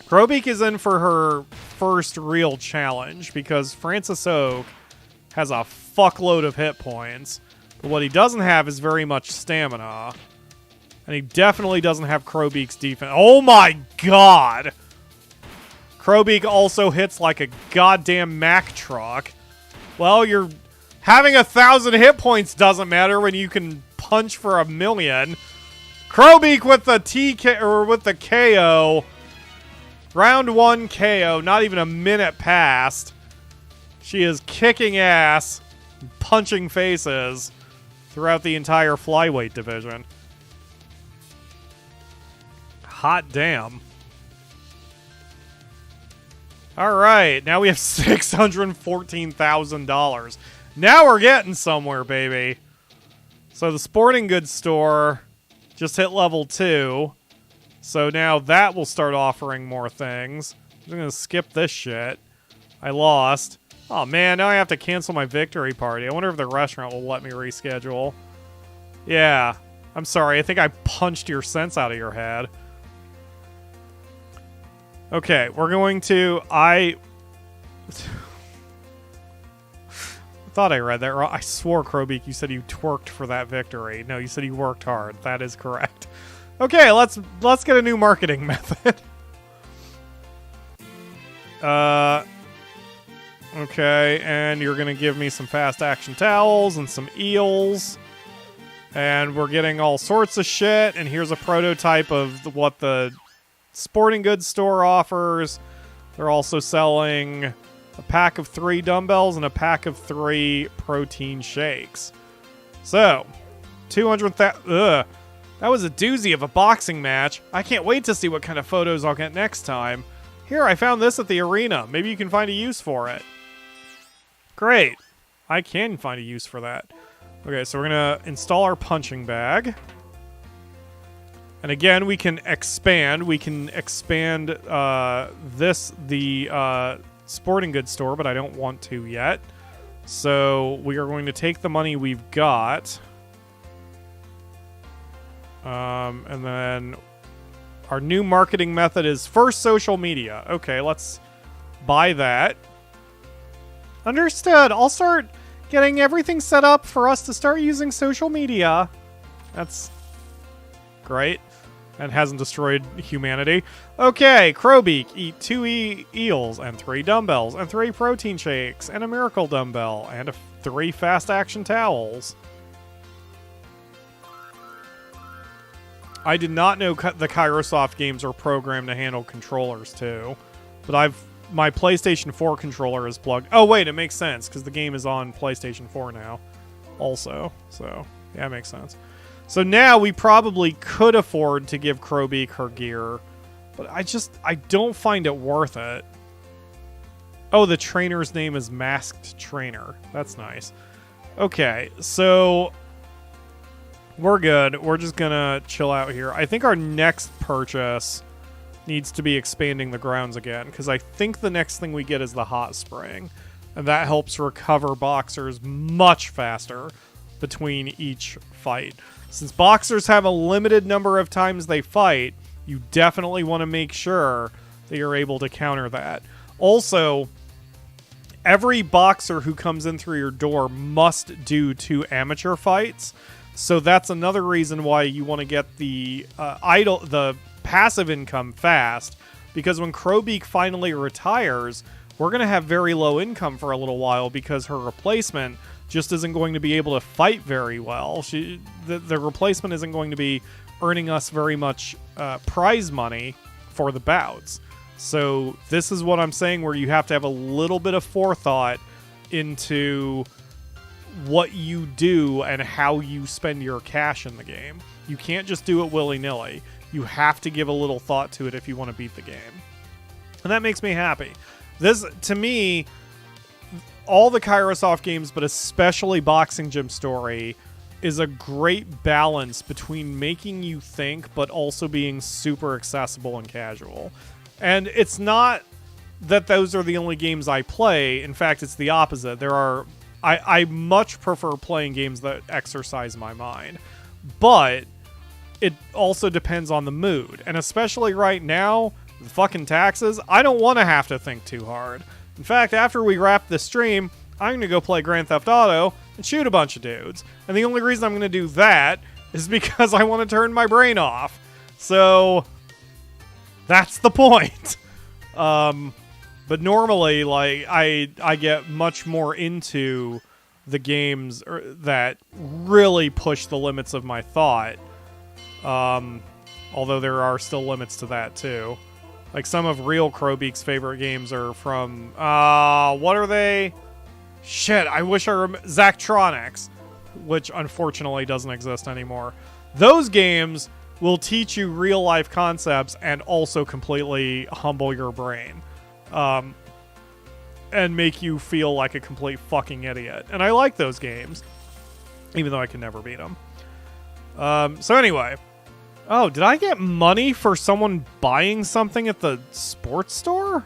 Crowbeak is in for her first real challenge because Francis Oak has a fuckload of hit points, but what he doesn't have is very much stamina, and he definitely doesn't have Crowbeak's defense. Oh my god! Crowbeak also hits like a goddamn Mack truck. Well, you're having 1,000 hit points doesn't matter when you can punch for 1,000,000. Crowbeak with the with the KO. Round 1 KO. Not even a minute passed. She is kicking ass, punching faces throughout the entire flyweight division. Hot damn. All right, now we have $614,000. Now we're getting somewhere, baby. So the sporting goods store just hit level 2. So now that will start offering more things. I'm going to skip this shit. I lost. Oh, man, now I have to cancel my victory party. I wonder if the restaurant will let me reschedule. Yeah, I'm sorry. I think I punched your sense out of your head. Okay, we're going to... I thought I read that wrong. I swore, Crowbeak, you said you twerked for that victory. No, you said you worked hard. That is correct. Okay, let's get a new marketing method. Okay, and you're going to give me some fast action towels and some eels. And we're getting all sorts of shit. And here's a prototype of what the sporting goods store offers. They're also selling a pack of 3 dumbbells, and a pack of 3 protein shakes. So, 200,000... Ugh. That was a doozy of a boxing match. I can't wait to see what kind of photos I'll get next time. Here, I found this at the arena. Maybe you can find a use for it. Great. I can find a use for that. Okay, so we're going to install our punching bag. And again, we can expand. We can expand the sporting goods store, but I don't want to yet. So we are going to take the money we've got. And then our new marketing method is first social media. Okay, let's buy that. Understood. I'll start getting everything set up for us to start using social media. That's great. And hasn't destroyed humanity. Okay, Crowbeak, eat 2 eels and 3 dumbbells and 3 protein shakes and a miracle dumbbell and 3 fast action towels. I did not know the Kairosoft games are programmed to handle controllers too, but my PlayStation 4 controller is plugged. Oh wait, it makes sense because the game is on PlayStation 4 now, also. So yeah, it makes sense. So now we probably could afford to give Crowbeak her gear, but I don't find it worth it. Oh, the trainer's name is Masked Trainer. That's nice. Okay, so we're good. We're just gonna chill out here. I think our next purchase needs to be expanding the grounds again, because I think the next thing we get is the hot spring, and that helps recover boxers much faster between each fight. Since boxers have a limited number of times they fight, you definitely want to make sure that you're able to counter that. Also, every boxer who comes in through your door must do 2 amateur fights. So that's another reason why you want to get the the passive income fast, because when Crowbeak finally retires, we're going to have very low income for a little while because her replacement just isn't going to be able to fight very well. The replacement isn't going to be earning us very much prize money for the bouts. So this is what I'm saying, where you have to have a little bit of forethought into what you do and how you spend your cash in the game. You can't just do it willy-nilly. You have to give a little thought to it if you want to beat the game. And that makes me happy. This, to me, all the Kairosoft games, but especially Boxing Gym Story, is a great balance between making you think, but also being super accessible and casual. And it's not that those are the only games I play. In fact, it's the opposite. I much prefer playing games that exercise my mind. But it also depends on the mood. And especially right now, the fucking taxes, I don't want to have to think too hard. In fact, after we wrap this stream, I'm going to go play Grand Theft Auto and shoot a bunch of dudes. And the only reason I'm going to do that is because I want to turn my brain off. So that's the point. But normally, like, I get much more into the games that really push the limits of my thought. Although there are still limits to that too. Like, some of Real Crowbeak's favorite games are from, what are they? Shit, I wish I remember. Zachtronics, which unfortunately doesn't exist anymore. Those games will teach you real life concepts and also completely humble your brain. And make you feel like a complete fucking idiot. And I like those games, even though I can never beat them. So anyway. Oh, did I get money for someone buying something at the sports store?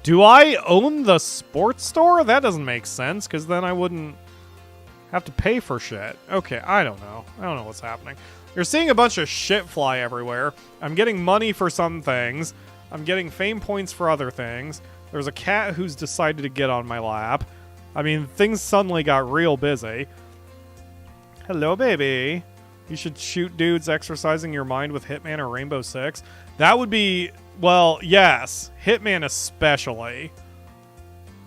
Do I own the sports store? That doesn't make sense, because then I wouldn't have to pay for shit. Okay, I don't know. I don't know what's happening. You're seeing a bunch of shit fly everywhere. I'm getting money for some things. I'm getting fame points for other things. There's a cat who's decided to get on my lap. I mean, things suddenly got real busy. Hello, baby. You should shoot dudes exercising your mind with Hitman or Rainbow Six. That would be, well, yes. Hitman especially.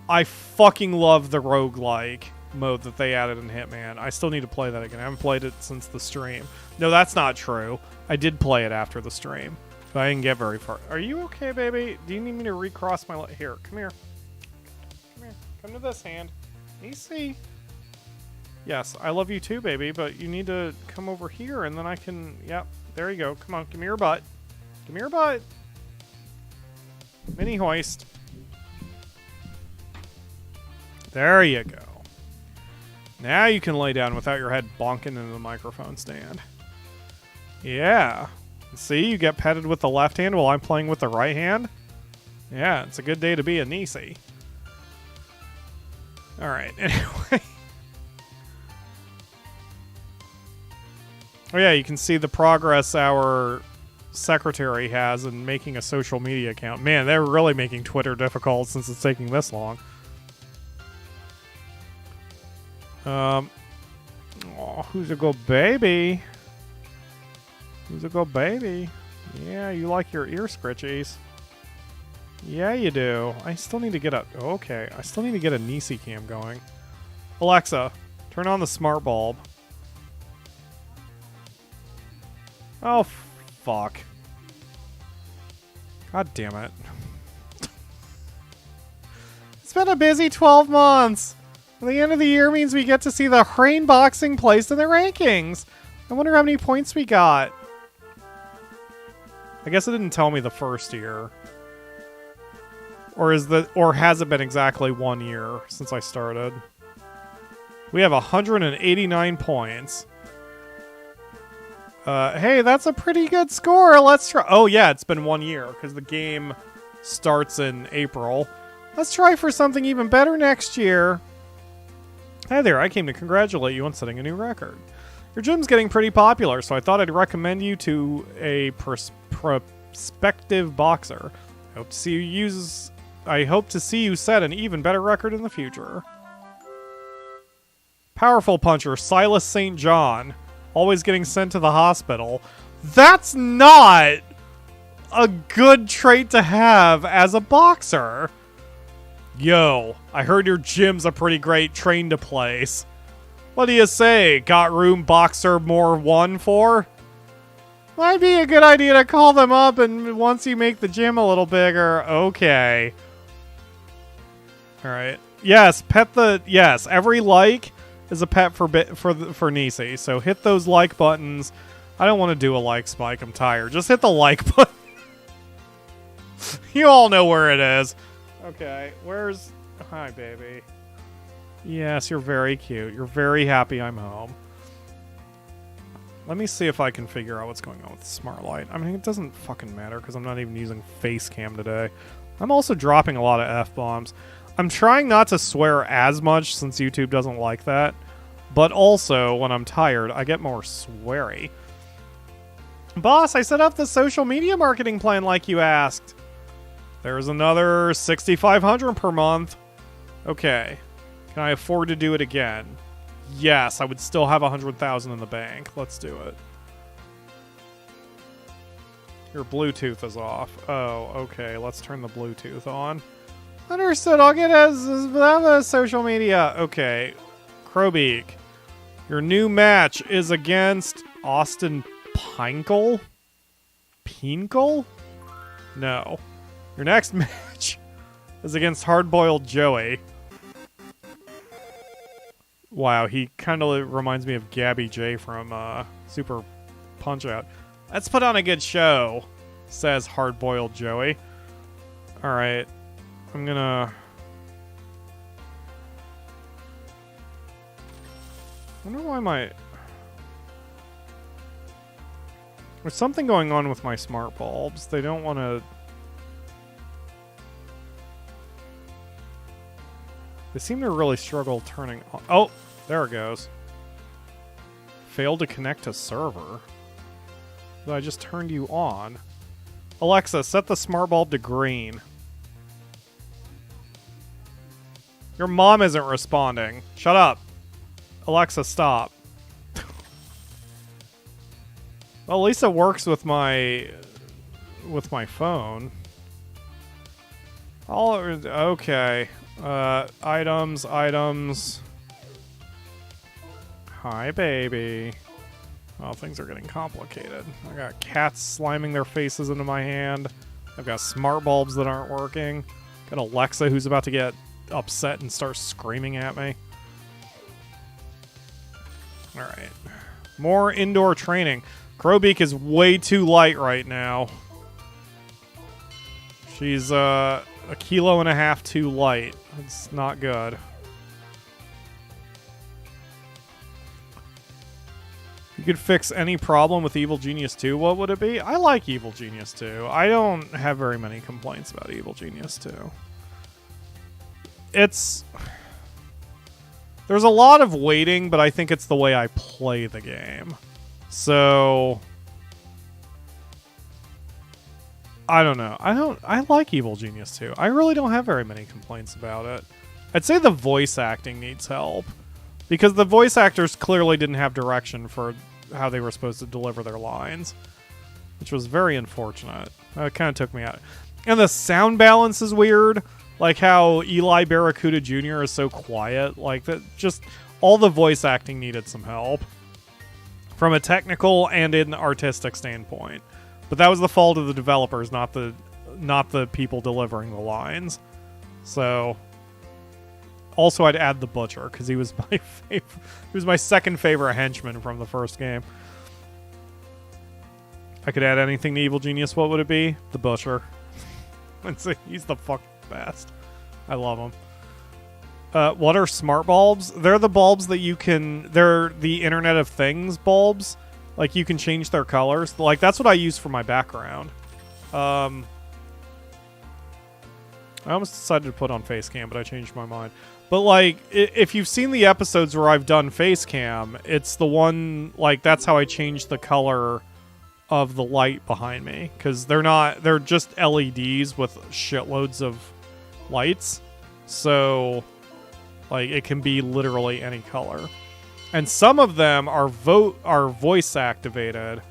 I fucking love the roguelike mode that they added in Hitman. I still need to play that again. I haven't played it since the stream. No, that's not true. I did play it after the stream. But I didn't get very far. Are you okay, baby? Do you need me to recross my here, come here. Come here. Come to this hand. Easy. Yes, I love you too, baby, but you need to come over here and then I can... Yep, there you go. Come on, give me your butt. Give me your butt. Mini hoist. There you go. Now you can lay down without your head bonking into the microphone stand. Yeah. See, you get petted with the left hand while I'm playing with the right hand. Yeah, it's a good day to be a niecey. Alright, anyway. Oh yeah, you can see the progress our secretary has in making a social media account. Man, they're really making Twitter difficult since it's taking this long. Oh, who's a good baby? Who's a good baby? Yeah, you like your ear scritchies. Yeah, you do. I still need to get a... Okay, I still need to get a Nisi cam going. Alexa, turn on the smart bulb. Oh, fuck. God damn it. It's been a busy 12 months. The end of the year means we get to see the Hrain Boxing placed in the rankings. I wonder how many points we got. I guess it didn't tell me the first year. Or has it been exactly 1 year since I started? We have 189 points. Hey, that's a pretty good score. Let's try. Oh yeah, it's been 1 year because the game starts in April. Let's try for something even better next year. Hi there, I came to congratulate you on setting a new record. Your gym's getting pretty popular, so I thought I'd recommend you to a prospective boxer. I hope to see you set an even better record in the future. Powerful puncher Silas St. John, always getting sent to the hospital. That's not a good trait to have as a boxer. Yo, I heard your gym's a pretty great train to place. What do you say? Got room boxer more 1 for? Might be a good idea to call them up and once you make the gym a little bigger. Okay. Alright. Yes, yes, every like is a pet for Nisi. So hit those like buttons. I don't want to do a like spike. I'm tired. Just hit the like button. You all know where it is. Okay, where's... Hi, baby. Yes, you're very cute. You're very happy I'm home. Let me see if I can figure out what's going on with the smart light. I mean, it doesn't fucking matter because I'm not even using face cam today. I'm also dropping a lot of F-bombs. I'm trying not to swear as much since YouTube doesn't like that. But also, when I'm tired, I get more sweary. Boss, I set up the social media marketing plan like you asked. There's another $6,500 per month. Okay. Can I afford to do it again? Yes, I would still have 100,000 in the bank. Let's do it. Your Bluetooth is off. Oh, okay. Let's turn the Bluetooth on. Understood. I'll get a social media. Okay. Crowbeak. Your new match is against Austin Pinkle? Pinkle? No. Your next match is against Hardboiled Joey. Wow, he kind of reminds me of Gabby J from Super Punch-Out. Let's put on a good show, says Hardboiled Joey. Alright, I'm gonna... I wonder why my... There's something going on with my smart bulbs. They don't want to... They seem to really struggle turning on. Oh, there it goes. Failed to connect to server. But I just turned you on. Alexa, set the smart bulb to green. Your mom isn't responding. Shut up. Alexa, stop. Well, at least it works with my phone. Okay. Items. Hi, baby. Oh, things are getting complicated. I got cats slamming their faces into my hand. I've got smart bulbs that aren't working. Got Alexa who's about to get upset and start screaming at me. Alright. More indoor training. Crowbeak is way too light right now. She's a kilo and a half too light. It's not good. You could fix any problem with Evil Genius 2, what would it be? I like Evil Genius 2. I don't have very many complaints about Evil Genius 2. There's a lot of waiting, but I think it's the way I play the game. So I don't know. I like Evil Genius 2. I really don't have very many complaints about it. I'd say the voice acting needs help. Because the voice actors clearly didn't have direction for how they were supposed to deliver their lines. Which was very unfortunate. It kind of took me out. And the sound balance is weird. Like how Eli Barracuda Jr. is so quiet. Like that, just all the voice acting needed some help. From a technical and an artistic standpoint. But that was the fault of the developers, not the people delivering the lines. So... Also, I'd add the Butcher, because he was my favorite. He was my second favorite henchman from the first game. I could add anything to Evil Genius, what would it be? The Butcher. He's the fucking best. I love him. What are smart bulbs? They're the bulbs that you can... They're the Internet of Things bulbs. Like, you can change their colors. Like, that's what I use for my background. I almost decided to put on face cam, but I changed my mind. But, like, if you've seen the episodes where I've done face cam, it's the one, like, that's how I changed the color of the light behind me. Because they're just LEDs with shitloads of lights. So, like, it can be literally any color. And some of them are voice activated.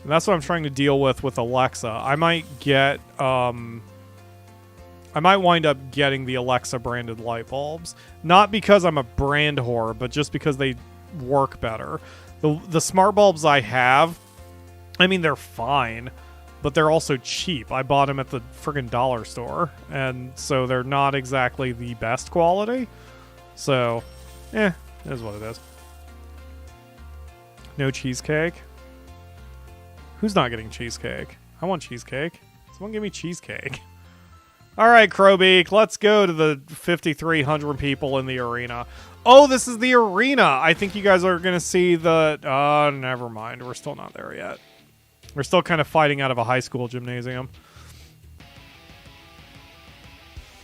And that's what I'm trying to deal with Alexa. I might get, I might wind up getting the Alexa branded light bulbs. Not because I'm a brand whore, but just because they work better. The smart bulbs I have, I mean, they're fine, but they're also cheap. I bought them at the friggin' dollar store, and so they're not exactly the best quality. So, it is what it is. No cheesecake? Who's not getting cheesecake? I want cheesecake. Someone give me cheesecake. All right, Crowbeak, let's go to the 5,300 people in the arena. Oh, this is the arena. I think you guys are going to see the... never mind. We're still not there yet. We're still kind of fighting out of a high school gymnasium.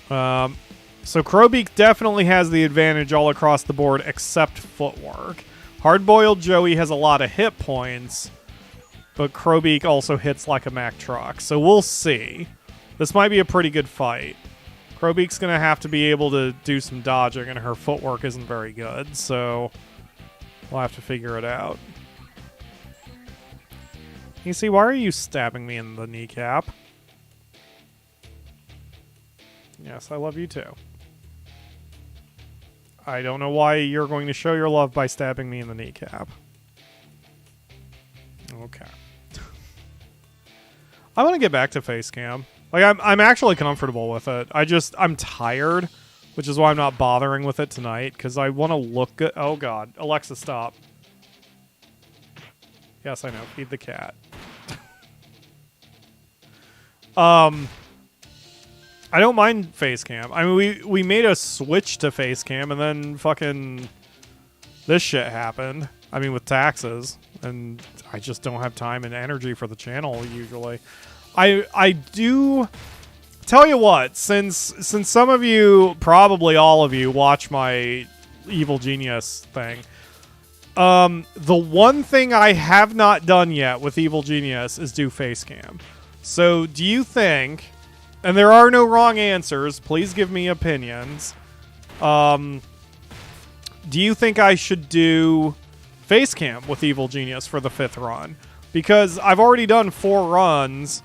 So Crowbeak definitely has the advantage all across the board except footwork. Hardboiled Joey has a lot of hit points, but Crowbeak also hits like a Mack truck. So we'll see. This might be a pretty good fight. Crowbeak's going to have to be able to do some dodging, and her footwork isn't very good, so we'll have to figure it out. You see, why are you stabbing me in the kneecap? Yes, I love you too. I don't know why you're going to show your love by stabbing me in the kneecap. Okay. I want to get back to face cam. Like, I'm actually comfortable with it. I'm tired, which is why I'm not bothering with it tonight, because I want to look good. Oh, God. Alexa, stop. Yes, I know. Feed the cat. I don't mind face cam. I mean, we made a switch to face cam, and then fucking this shit happened. I mean, with taxes, and I just don't have time and energy for the channel, usually. I do tell you what, since some of you, probably all of you, watch my Evil Genius thing, the one thing I have not done yet with Evil Genius is do face cam. So do you think, and there are no wrong answers, please give me opinions, do you think I should do face cam with Evil Genius for the 5th run? Because I've already done 4 runs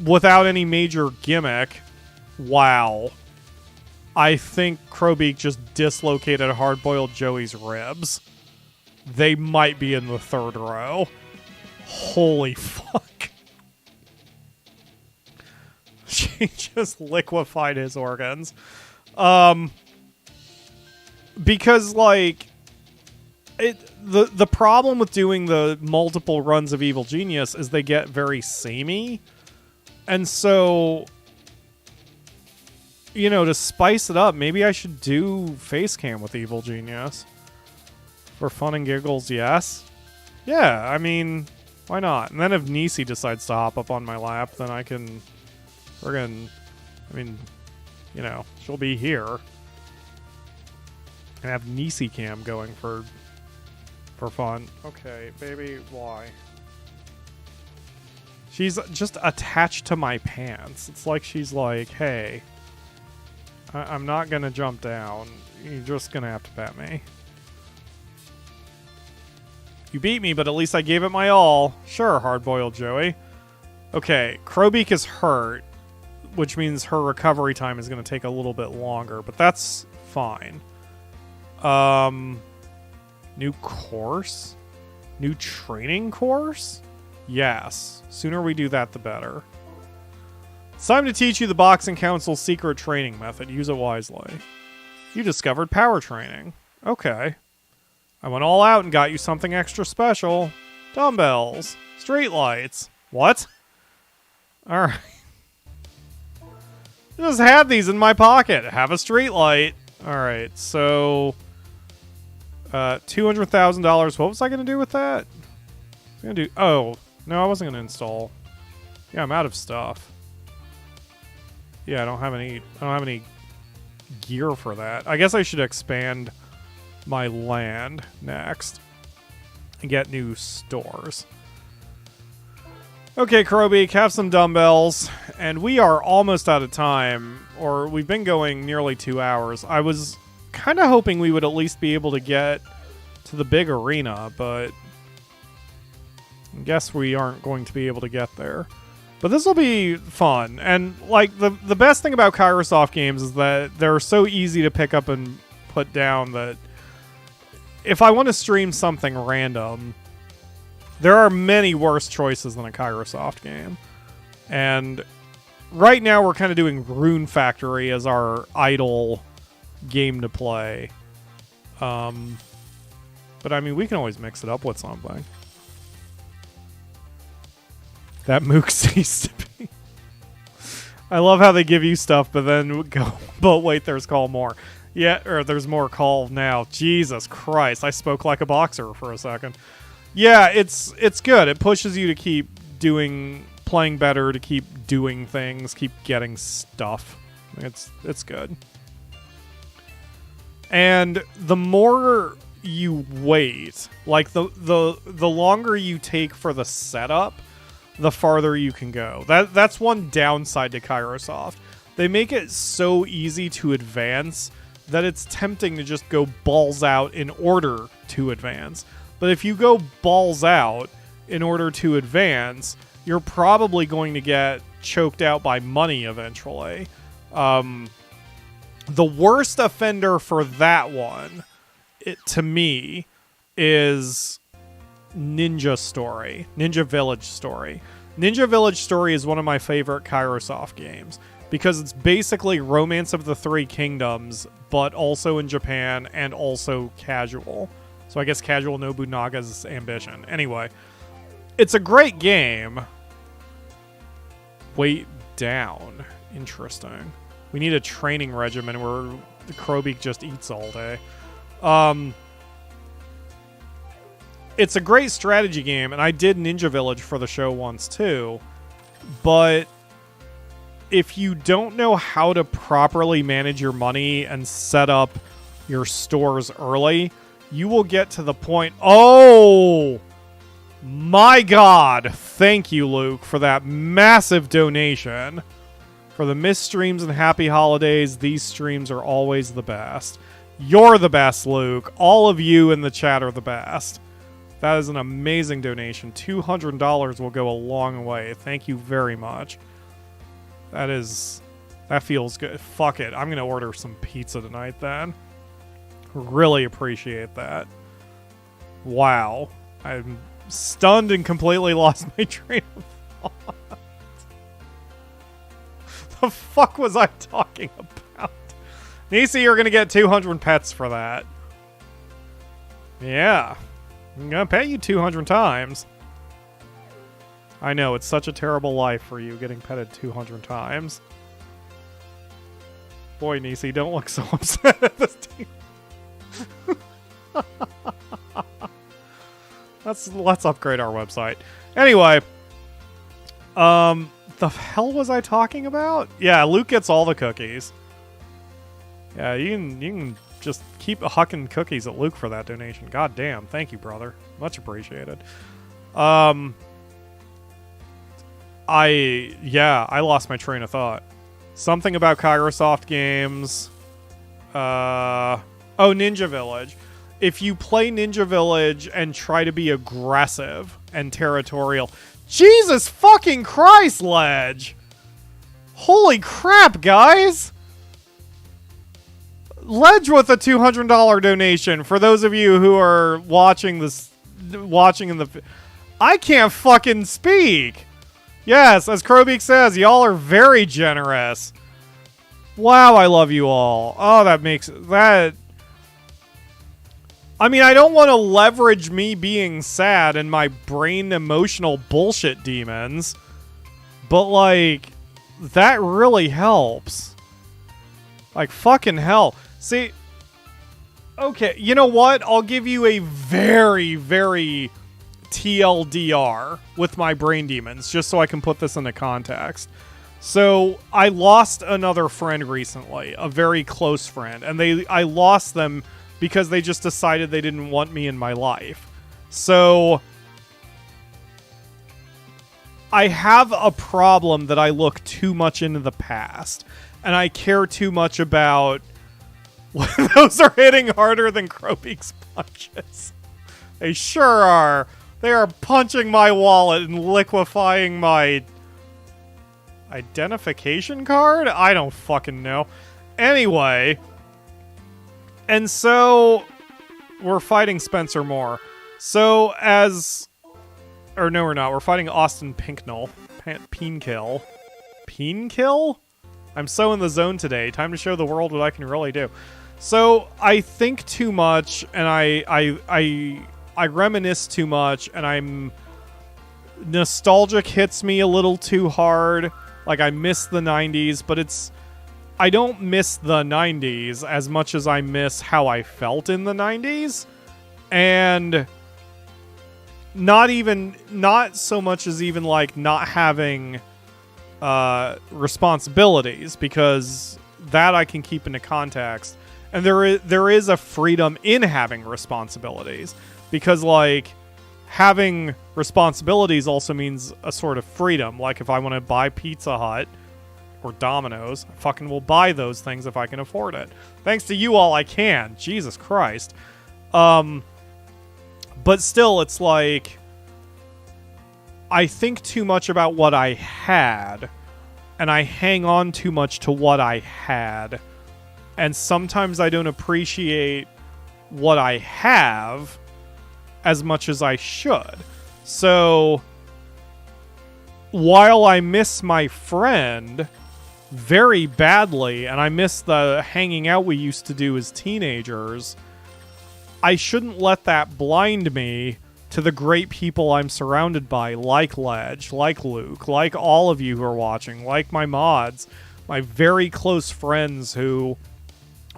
without any major gimmick. Wow. I think Crowbeak just dislocated Hardboiled Joey's ribs. they might be in the third row. Holy fuck. She just liquefied his organs. Because, like, the problem with doing the multiple runs of Evil Genius is they get very samey. And so, you know, to spice it up, maybe I should do face cam with Evil Genius. For fun and giggles, yes. Yeah, I mean, why not? And then if Nisi decides to hop up on my lap, then I can... I mean, you know, she'll be here. And have Nisi cam going for fun. Okay, baby, why? She's just attached to my pants. It's like she's like, hey, I'm not gonna jump down. You're just gonna have to pet me. You beat me, but at least I gave it my all. Sure, hard-boiled Joey. Okay, Crowbeak is hurt, which means her recovery time is going to take a little bit longer, but that's fine. New course? New training course? Yes. Sooner we do that, the better. It's time to teach you the Boxing Council's secret training method. Use it wisely. You discovered power training. Okay. I went all out and got you something extra special. Dumbbells. Streetlights. What? Alright. Just had these in my pocket. Have a streetlight. Alright, so... $200,000. What was I going to do with that? I was gonna do... Oh, no, I wasn't going to install. Yeah, I'm out of stuff. Yeah, I don't have any gear for that. I guess I should expand my land next and get new stores. Okay, Crowbeak, have some dumbbells, and we are almost out of time, or we've been going nearly 2 hours. I was kind of hoping we would at least be able to get to the big arena, but I guess we aren't going to be able to get there. But this will be fun, and like the best thing about Kairosoft games is that they're so easy to pick up and put down that if I want to stream something random, there are many worse choices than a Kairosoft game. And right now we're kind of doing Rune Factory as our idle game to play. But I mean, we can always mix it up with something. That Mook ceased to be. I love how they give you stuff, but then go, but wait, there's call more. Yeah, or there's more call now. Jesus Christ, I spoke like a boxer for a second. Yeah, it's good. It pushes you to keep playing better, to keep doing things, keep getting stuff. It's good. And the more you wait, like the longer you take for the setup, the farther you can go. That's one downside to Kairosoft. They make it so easy to advance that it's tempting to just go balls out in order to advance. But if you go balls out in order to advance, you're probably going to get choked out by money eventually. The worst offender for that one, to me, is Ninja Village Story. Ninja Village Story is one of my favorite Kairosoft games because it's basically Romance of the Three Kingdoms, but also in Japan and also casual. So I guess casual Nobunaga's ambition. Anyway, it's a great game. Weight down. Interesting. We need a training regimen where the Crowbeak just eats all day. It's a great strategy game, and I did Ninja Village for the show once too. But if you don't know how to properly manage your money and set up your stores early, you will get to the point... Oh! My God! Thank you, Luke, for that massive donation. For the missed streams and happy holidays, these streams are always the best. You're the best, Luke. All of you in the chat are the best. That is an amazing donation. $200 will go a long way. Thank you very much. That feels good. Fuck it. I'm going to order some pizza tonight then. Really appreciate that. Wow. I'm stunned and completely lost my train of thought. The fuck was I talking about? Nisi, you're gonna get 200 pets for that. Yeah. I'm gonna pay you 200 times. I know, it's such a terrible life for you, getting petted 200 times. Boy, Nisi, don't look so upset at this team. Let's upgrade our website. Anyway, the hell was I talking about? Yeah, Luke gets all the cookies. Yeah, you can just keep hucking cookies at Luke for that donation. God damn, thank you, brother. Much appreciated. I lost my train of thought. Something about Kairosoft games. Oh, Ninja Village. If you play Ninja Village and try to be aggressive and territorial... Jesus fucking Christ, Ledge! Holy crap, guys! Ledge with a $200 donation for those of you who are watching this... I can't fucking speak! Yes, as Krobik says, y'all are very generous. Wow, I love you all. Oh, that makes... that... I mean, I don't want to leverage me being sad and my brain emotional bullshit demons, but, like, that really helps. Like, fucking hell. See, okay, you know what? I'll give you a very, very TLDR with my brain demons, just so I can put this into context. So, I lost another friend recently, a very close friend, and I lost them because they just decided they didn't want me in my life. So, I have a problem that I look too much into the past, and I care too much about those are hitting harder than Krobik's punches. They sure are. They are punching my wallet and liquefying my identification card? I don't fucking know. Anyway... And so, we're fighting Spencer Moore. So, or no, we're not. We're fighting Austin Pinknell. Peenkill. Peenkill? I'm so in the zone today. Time to show the world what I can really do. So, I think too much, and I reminisce too much, and I'm... Nostalgic hits me a little too hard. Like, I miss the 90s, but it's... I don't miss the 90s as much as I miss how I felt in the 90s. And not so much as even like not having responsibilities, because that I can keep into context. And there is a freedom in having responsibilities, because like having responsibilities also means a sort of freedom. Like if I want to buy Pizza Hut or Domino's, I fucking will buy those things if I can afford it. Thanks to you all, I can. Jesus Christ. But still, it's like... I think too much about what I had, and I hang on too much to what I had. And sometimes I don't appreciate what I have as much as I should. So, while I miss my friend... very badly, and I miss the hanging out we used to do as teenagers, I shouldn't let that blind me to the great people I'm surrounded by, like Ledge, like Luke, like all of you who are watching, like my mods, my very close friends who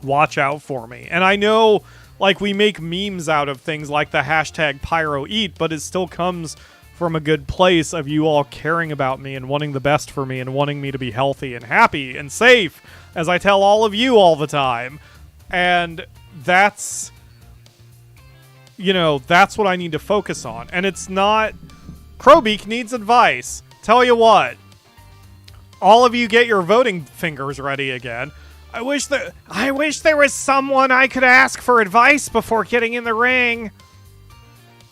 watch out for me. And I know, like, we make memes out of things like the hashtag PyroEat, but it still comes from a good place of you all caring about me and wanting the best for me and wanting me to be healthy and happy and safe, as I tell all of you all the time. And that's, you know, that's what I need to focus on. And it's not... Krobik needs advice. Tell you what. All of you get your voting fingers ready again. I wish there was someone I could ask for advice before getting in the ring.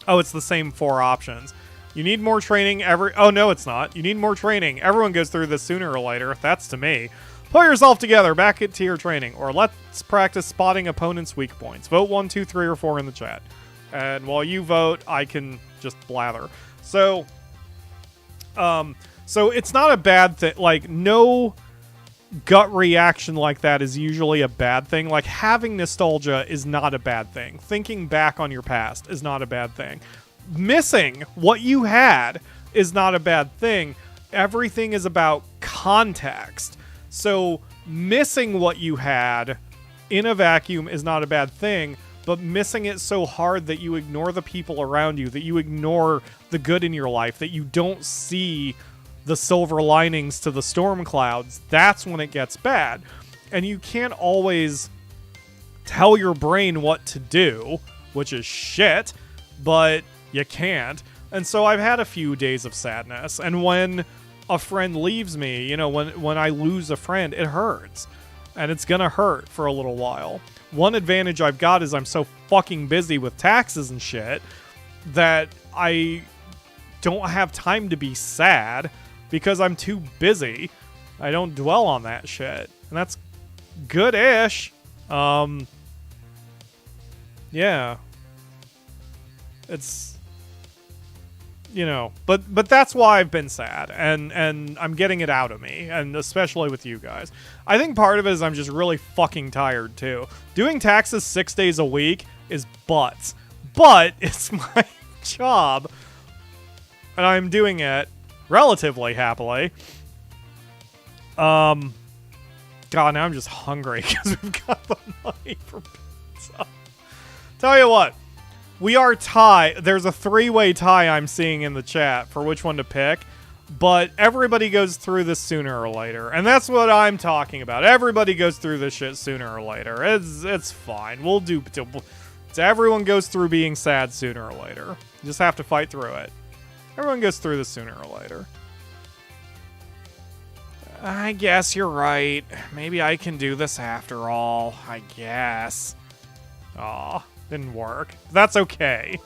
Oh, it's the same 4 options. You need more training oh, no, it's not. You need more training. Everyone goes through this sooner or later. That's to me. Pull yourself together. Back it to your training. Or let's practice spotting opponents' weak points. Vote 1, 2, 3, or 4 in the chat. And while you vote, I can just blather. So, so it's not a bad thing. Like, no gut reaction like that is usually a bad thing. Like, having nostalgia is not a bad thing. Thinking back on your past is not a bad thing. Missing what you had is not a bad thing. Everything is about context. So missing what you had in a vacuum is not a bad thing, but missing it so hard that you ignore the people around you, that you ignore the good in your life, that you don't see the silver linings to the storm clouds, that's when it gets bad. And you can't always tell your brain what to do, which is shit, but you can't. And so I've had a few days of sadness, and when a friend leaves me, you know, when I lose a friend, it hurts. And it's gonna hurt for a little while. One advantage I've got is I'm so fucking busy with taxes and shit that I don't have time to be sad because I'm too busy. I don't dwell on that shit. And that's good-ish. Yeah. It's, you know, but that's why I've been sad, and I'm getting it out of me, and especially with you guys. I think part of it is I'm just really fucking tired too. Doing taxes 6 days a week is butts, but it's my job, and I'm doing it relatively happily. God, now I'm just hungry because we've got the money for pizza. Tell you what. We are tied. There's a 3-way tie I'm seeing in the chat for which one to pick, but everybody goes through this sooner or later, and that's what I'm talking about. Everybody goes through this shit sooner or later. It's fine. We'll do. Everyone goes through being sad sooner or later. You just have to fight through it. Everyone goes through this sooner or later. I guess you're right. Maybe I can do this after all. I guess. Aw. Didn't work. That's okay.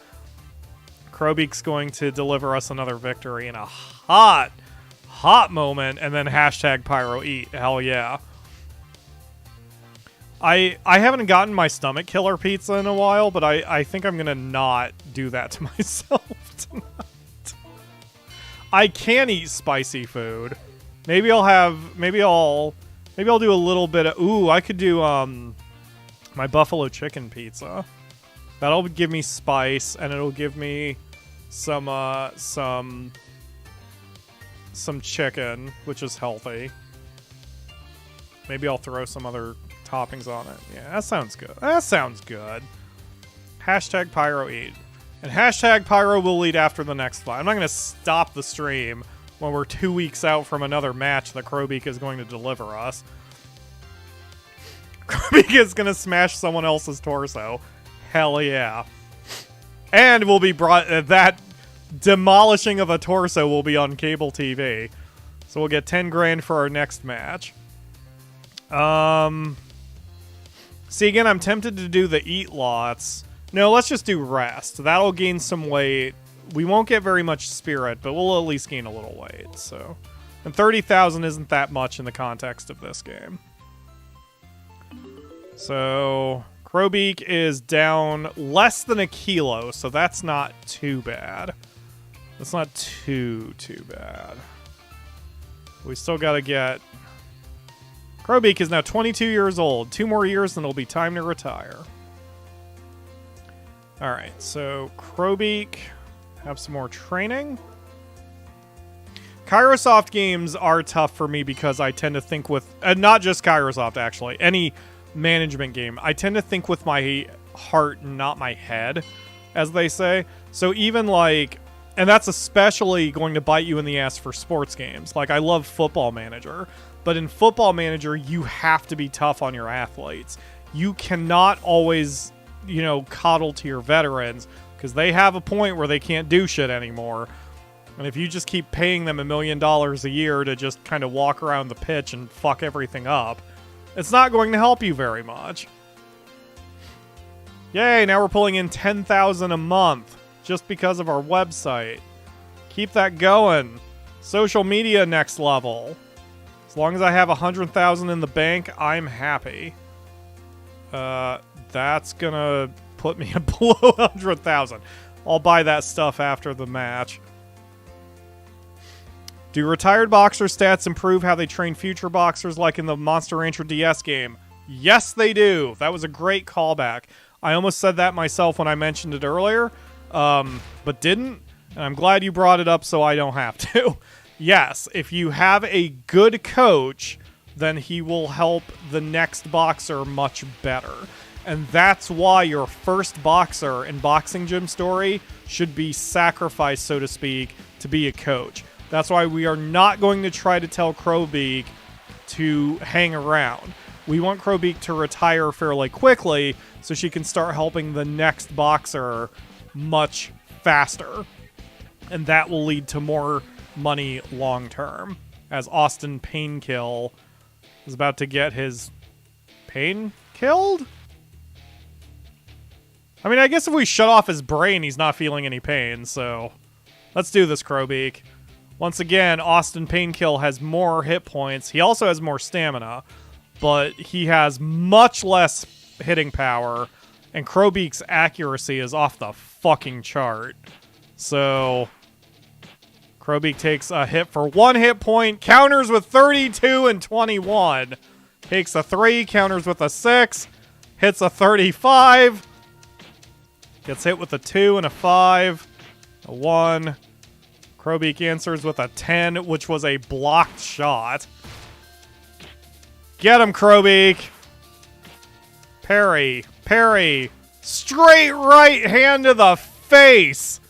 Crowbeak's going to deliver us another victory in a hot moment, and then hashtag Pyro Eat. Hell yeah. I haven't gotten my stomach killer pizza in a while, but I think I'm gonna not do that to myself tonight. I can eat spicy food. Maybe I'll do a little bit of, ooh, I could do my buffalo chicken pizza. That'll give me spice, and it'll give me some chicken, which is healthy. Maybe I'll throw some other toppings on it. Yeah, that sounds good. That sounds good. Hashtag Pyro Eat. And hashtag Pyro will lead after the next fight. I'm not going to stop the stream when we're 2 weeks out from another match that Crowbeak is going to deliver us. Crowbeak is going to smash someone else's torso. Hell yeah. And will be brought... that demolishing of a torso will be on cable TV. So we'll get 10 grand for our next match. See, again, I'm tempted to do the eat lots. No, let's just do rest. That'll gain some weight. We won't get very much spirit, but we'll at least gain a little weight, so... And 30,000 isn't that much in the context of this game. So... Crowbeak is down less than a kilo, so that's not too bad. That's not too bad. We still gotta get... Crowbeak is now 22 years old. 2 more years and it'll be time to retire. Alright, so Crowbeak, have some more training. Kairosoft games are tough for me because I tend to think with... not just Kairosoft, actually. Any management game. I tend to think with my heart, not my head, as they say. So even like... And that's especially going to bite you in the ass for sports games. Like, I love Football Manager. But in Football Manager, you have to be tough on your athletes. You cannot always, you know, coddle to your veterans, because they have a point where they can't do shit anymore. And if you just keep paying them $1 million a year to just kind of walk around the pitch and fuck everything up, it's not going to help you very much. Yay, now we're pulling in 10,000 a month just because of our website. Keep that going. Social media next level. As long as I have 100,000 in the bank, I'm happy. That's gonna put me below 100,000. I'll buy that stuff after the match. Do retired boxer stats improve how they train future boxers like in the Monster Rancher DS game? Yes, they do. That was a great callback. I almost said that myself when I mentioned it earlier, but didn't. And I'm glad you brought it up so I don't have to. Yes, if you have a good coach, then he will help the next boxer much better. And that's why your first boxer in Boxing Gym Story should be sacrificed, so to speak, to be a coach. That's why we are not going to try to tell Crowbeak to hang around. We want Crowbeak to retire fairly quickly so she can start helping the next boxer much faster. And that will lead to more money long term. As Austin Painkill is about to get his pain killed? I mean, I guess if we shut off his brain, he's not feeling any pain, so let's do this, Crowbeak. Once again, Austin Painkill has more hit points. He also has more stamina, but he has much less hitting power, and Crowbeak's accuracy is off the fucking chart. So Crowbeak takes a hit for 1 hit point, counters with 32 and 21. Takes a 3, counters with a 6, hits a 35, gets hit with a 2 and a 5, a 1. Crowbeak answers with a 10, which was a blocked shot. Get him, Crowbeak. Parry, parry, straight right hand to the face.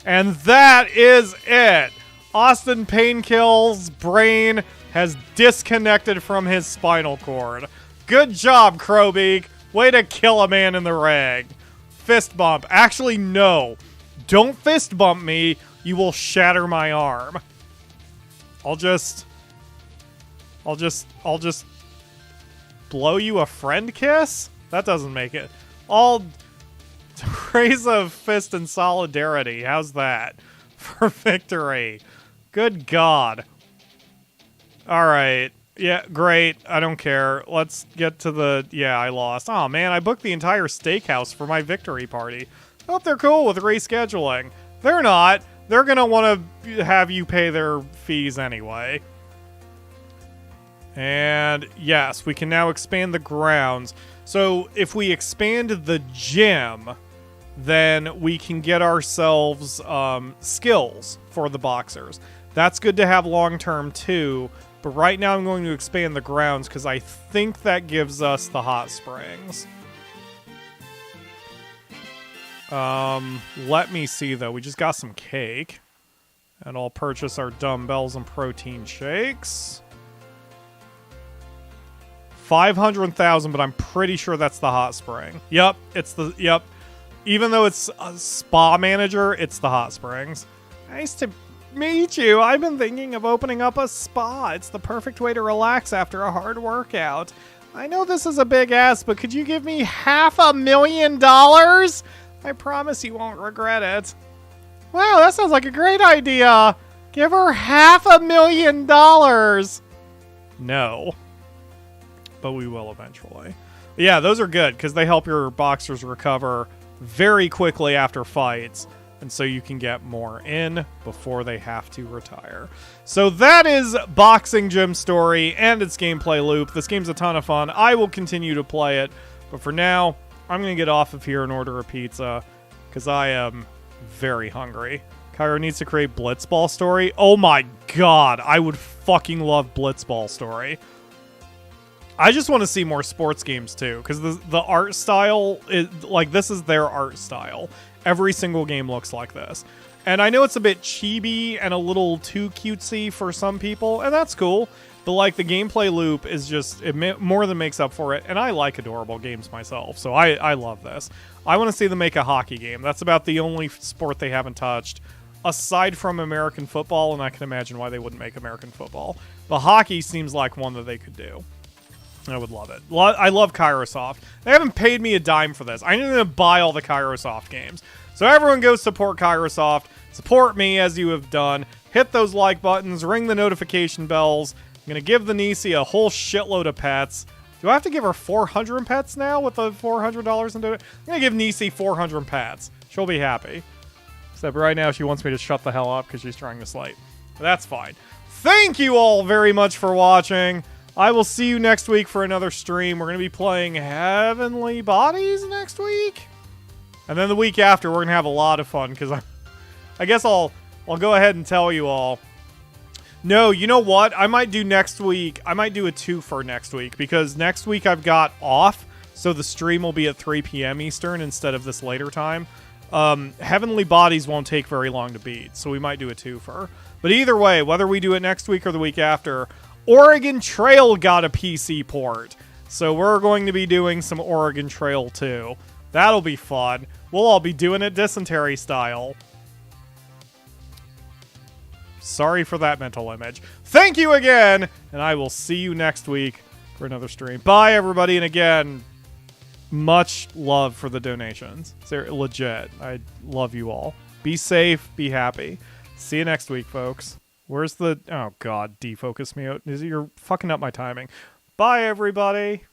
And that is it. Austin Painkill's brain has disconnected from his spinal cord. Good job, Crowbeak. Way to kill a man in the ring. Fist bump. Actually, no. Don't fist bump me. You will shatter my arm. I'll just blow you a friend kiss? That doesn't make it. I'll raise a fist in solidarity. How's that? For victory. Good God. Alright. Yeah, great. I don't care. Let's get to the... Yeah, I lost. Oh man, I booked the entire steakhouse for my victory party. Hope they're cool with rescheduling. They're not. They're gonna want to have you pay their fees anyway. And yes, we can now expand the grounds. So if we expand the gym, then we can get ourselves skills for the boxers. That's good to have long-term too, but right now I'm going to expand the grounds because I think that gives us the hot springs. Let me see though. We just got some cake. And I'll purchase our dumbbells and protein shakes. 500,000, but I'm pretty sure that's the hot spring. Yep, it's the... Yep. Even though it's a spa manager, it's the hot springs. Nice to meet you. I've been thinking of opening up a spa. It's the perfect way to relax after a hard workout. I know this is a big ask, but could you give me $500,000? I promise you won't regret it. Wow, that sounds like a great idea. Give her $500,000. No. But we will eventually. But yeah, those are good because they help your boxers recover very quickly after fights. And so you can get more in before they have to retire. So that is Boxing Gym Story and its gameplay loop. This game's a ton of fun. I will continue to play it. But for now, I'm going to get off of here and order a pizza because I am very hungry. Cairo needs to create Blitzball Story. Oh my god, I would fucking love Blitzball Story. I just want to see more sports games too, because the art style is like, this is their art style. Every single game looks like this. And I know it's a bit chibi and a little too cutesy for some people, and that's cool. But like, the gameplay loop is just, more than makes up for it. And I like adorable games myself, so I love this. I want to see them make a hockey game. That's about the only sport they haven't touched, aside from American football, and I can imagine why they wouldn't make American football. But hockey seems like one that they could do. I would love it. I love Kairosoft. They haven't paid me a dime for this. I need to buy all the Kairosoft games. So everyone go support Kairosoft. Support me as you have done. Hit those like buttons. Ring the notification bells. I'm going to give the Nisi a whole shitload of pets. Do I have to give her 400 pets now with the $400 into it? I'm going to give Nisi 400 pets. She'll be happy. Except right now she wants me to shut the hell up because she's trying to sleep. But that's fine. Thank you all very much for watching. I will see you next week for another stream. We're going to be playing Heavenly Bodies next week. And then the week after, we're going to have a lot of fun because I guess I'll go ahead and tell you all. No, you know what? I might do next week. I might do a twofer next week because next week I've got off. So the stream will be at 3 p.m. Eastern instead of this later time. Heavenly Bodies won't take very long to beat, so we might do a twofer. But either way, whether we do it next week or the week after, Oregon Trail got a PC port. So we're going to be doing some Oregon Trail too. That'll be fun. We'll all be doing it dysentery style. Sorry for that mental image. Thank you again, and I will see you next week for another stream. Bye, everybody, and again, much love for the donations. They're legit. I love you all. Be safe. Be happy. See you next week, folks. Where's the... Oh, God. Defocus me out. You're fucking up my timing. Bye, everybody.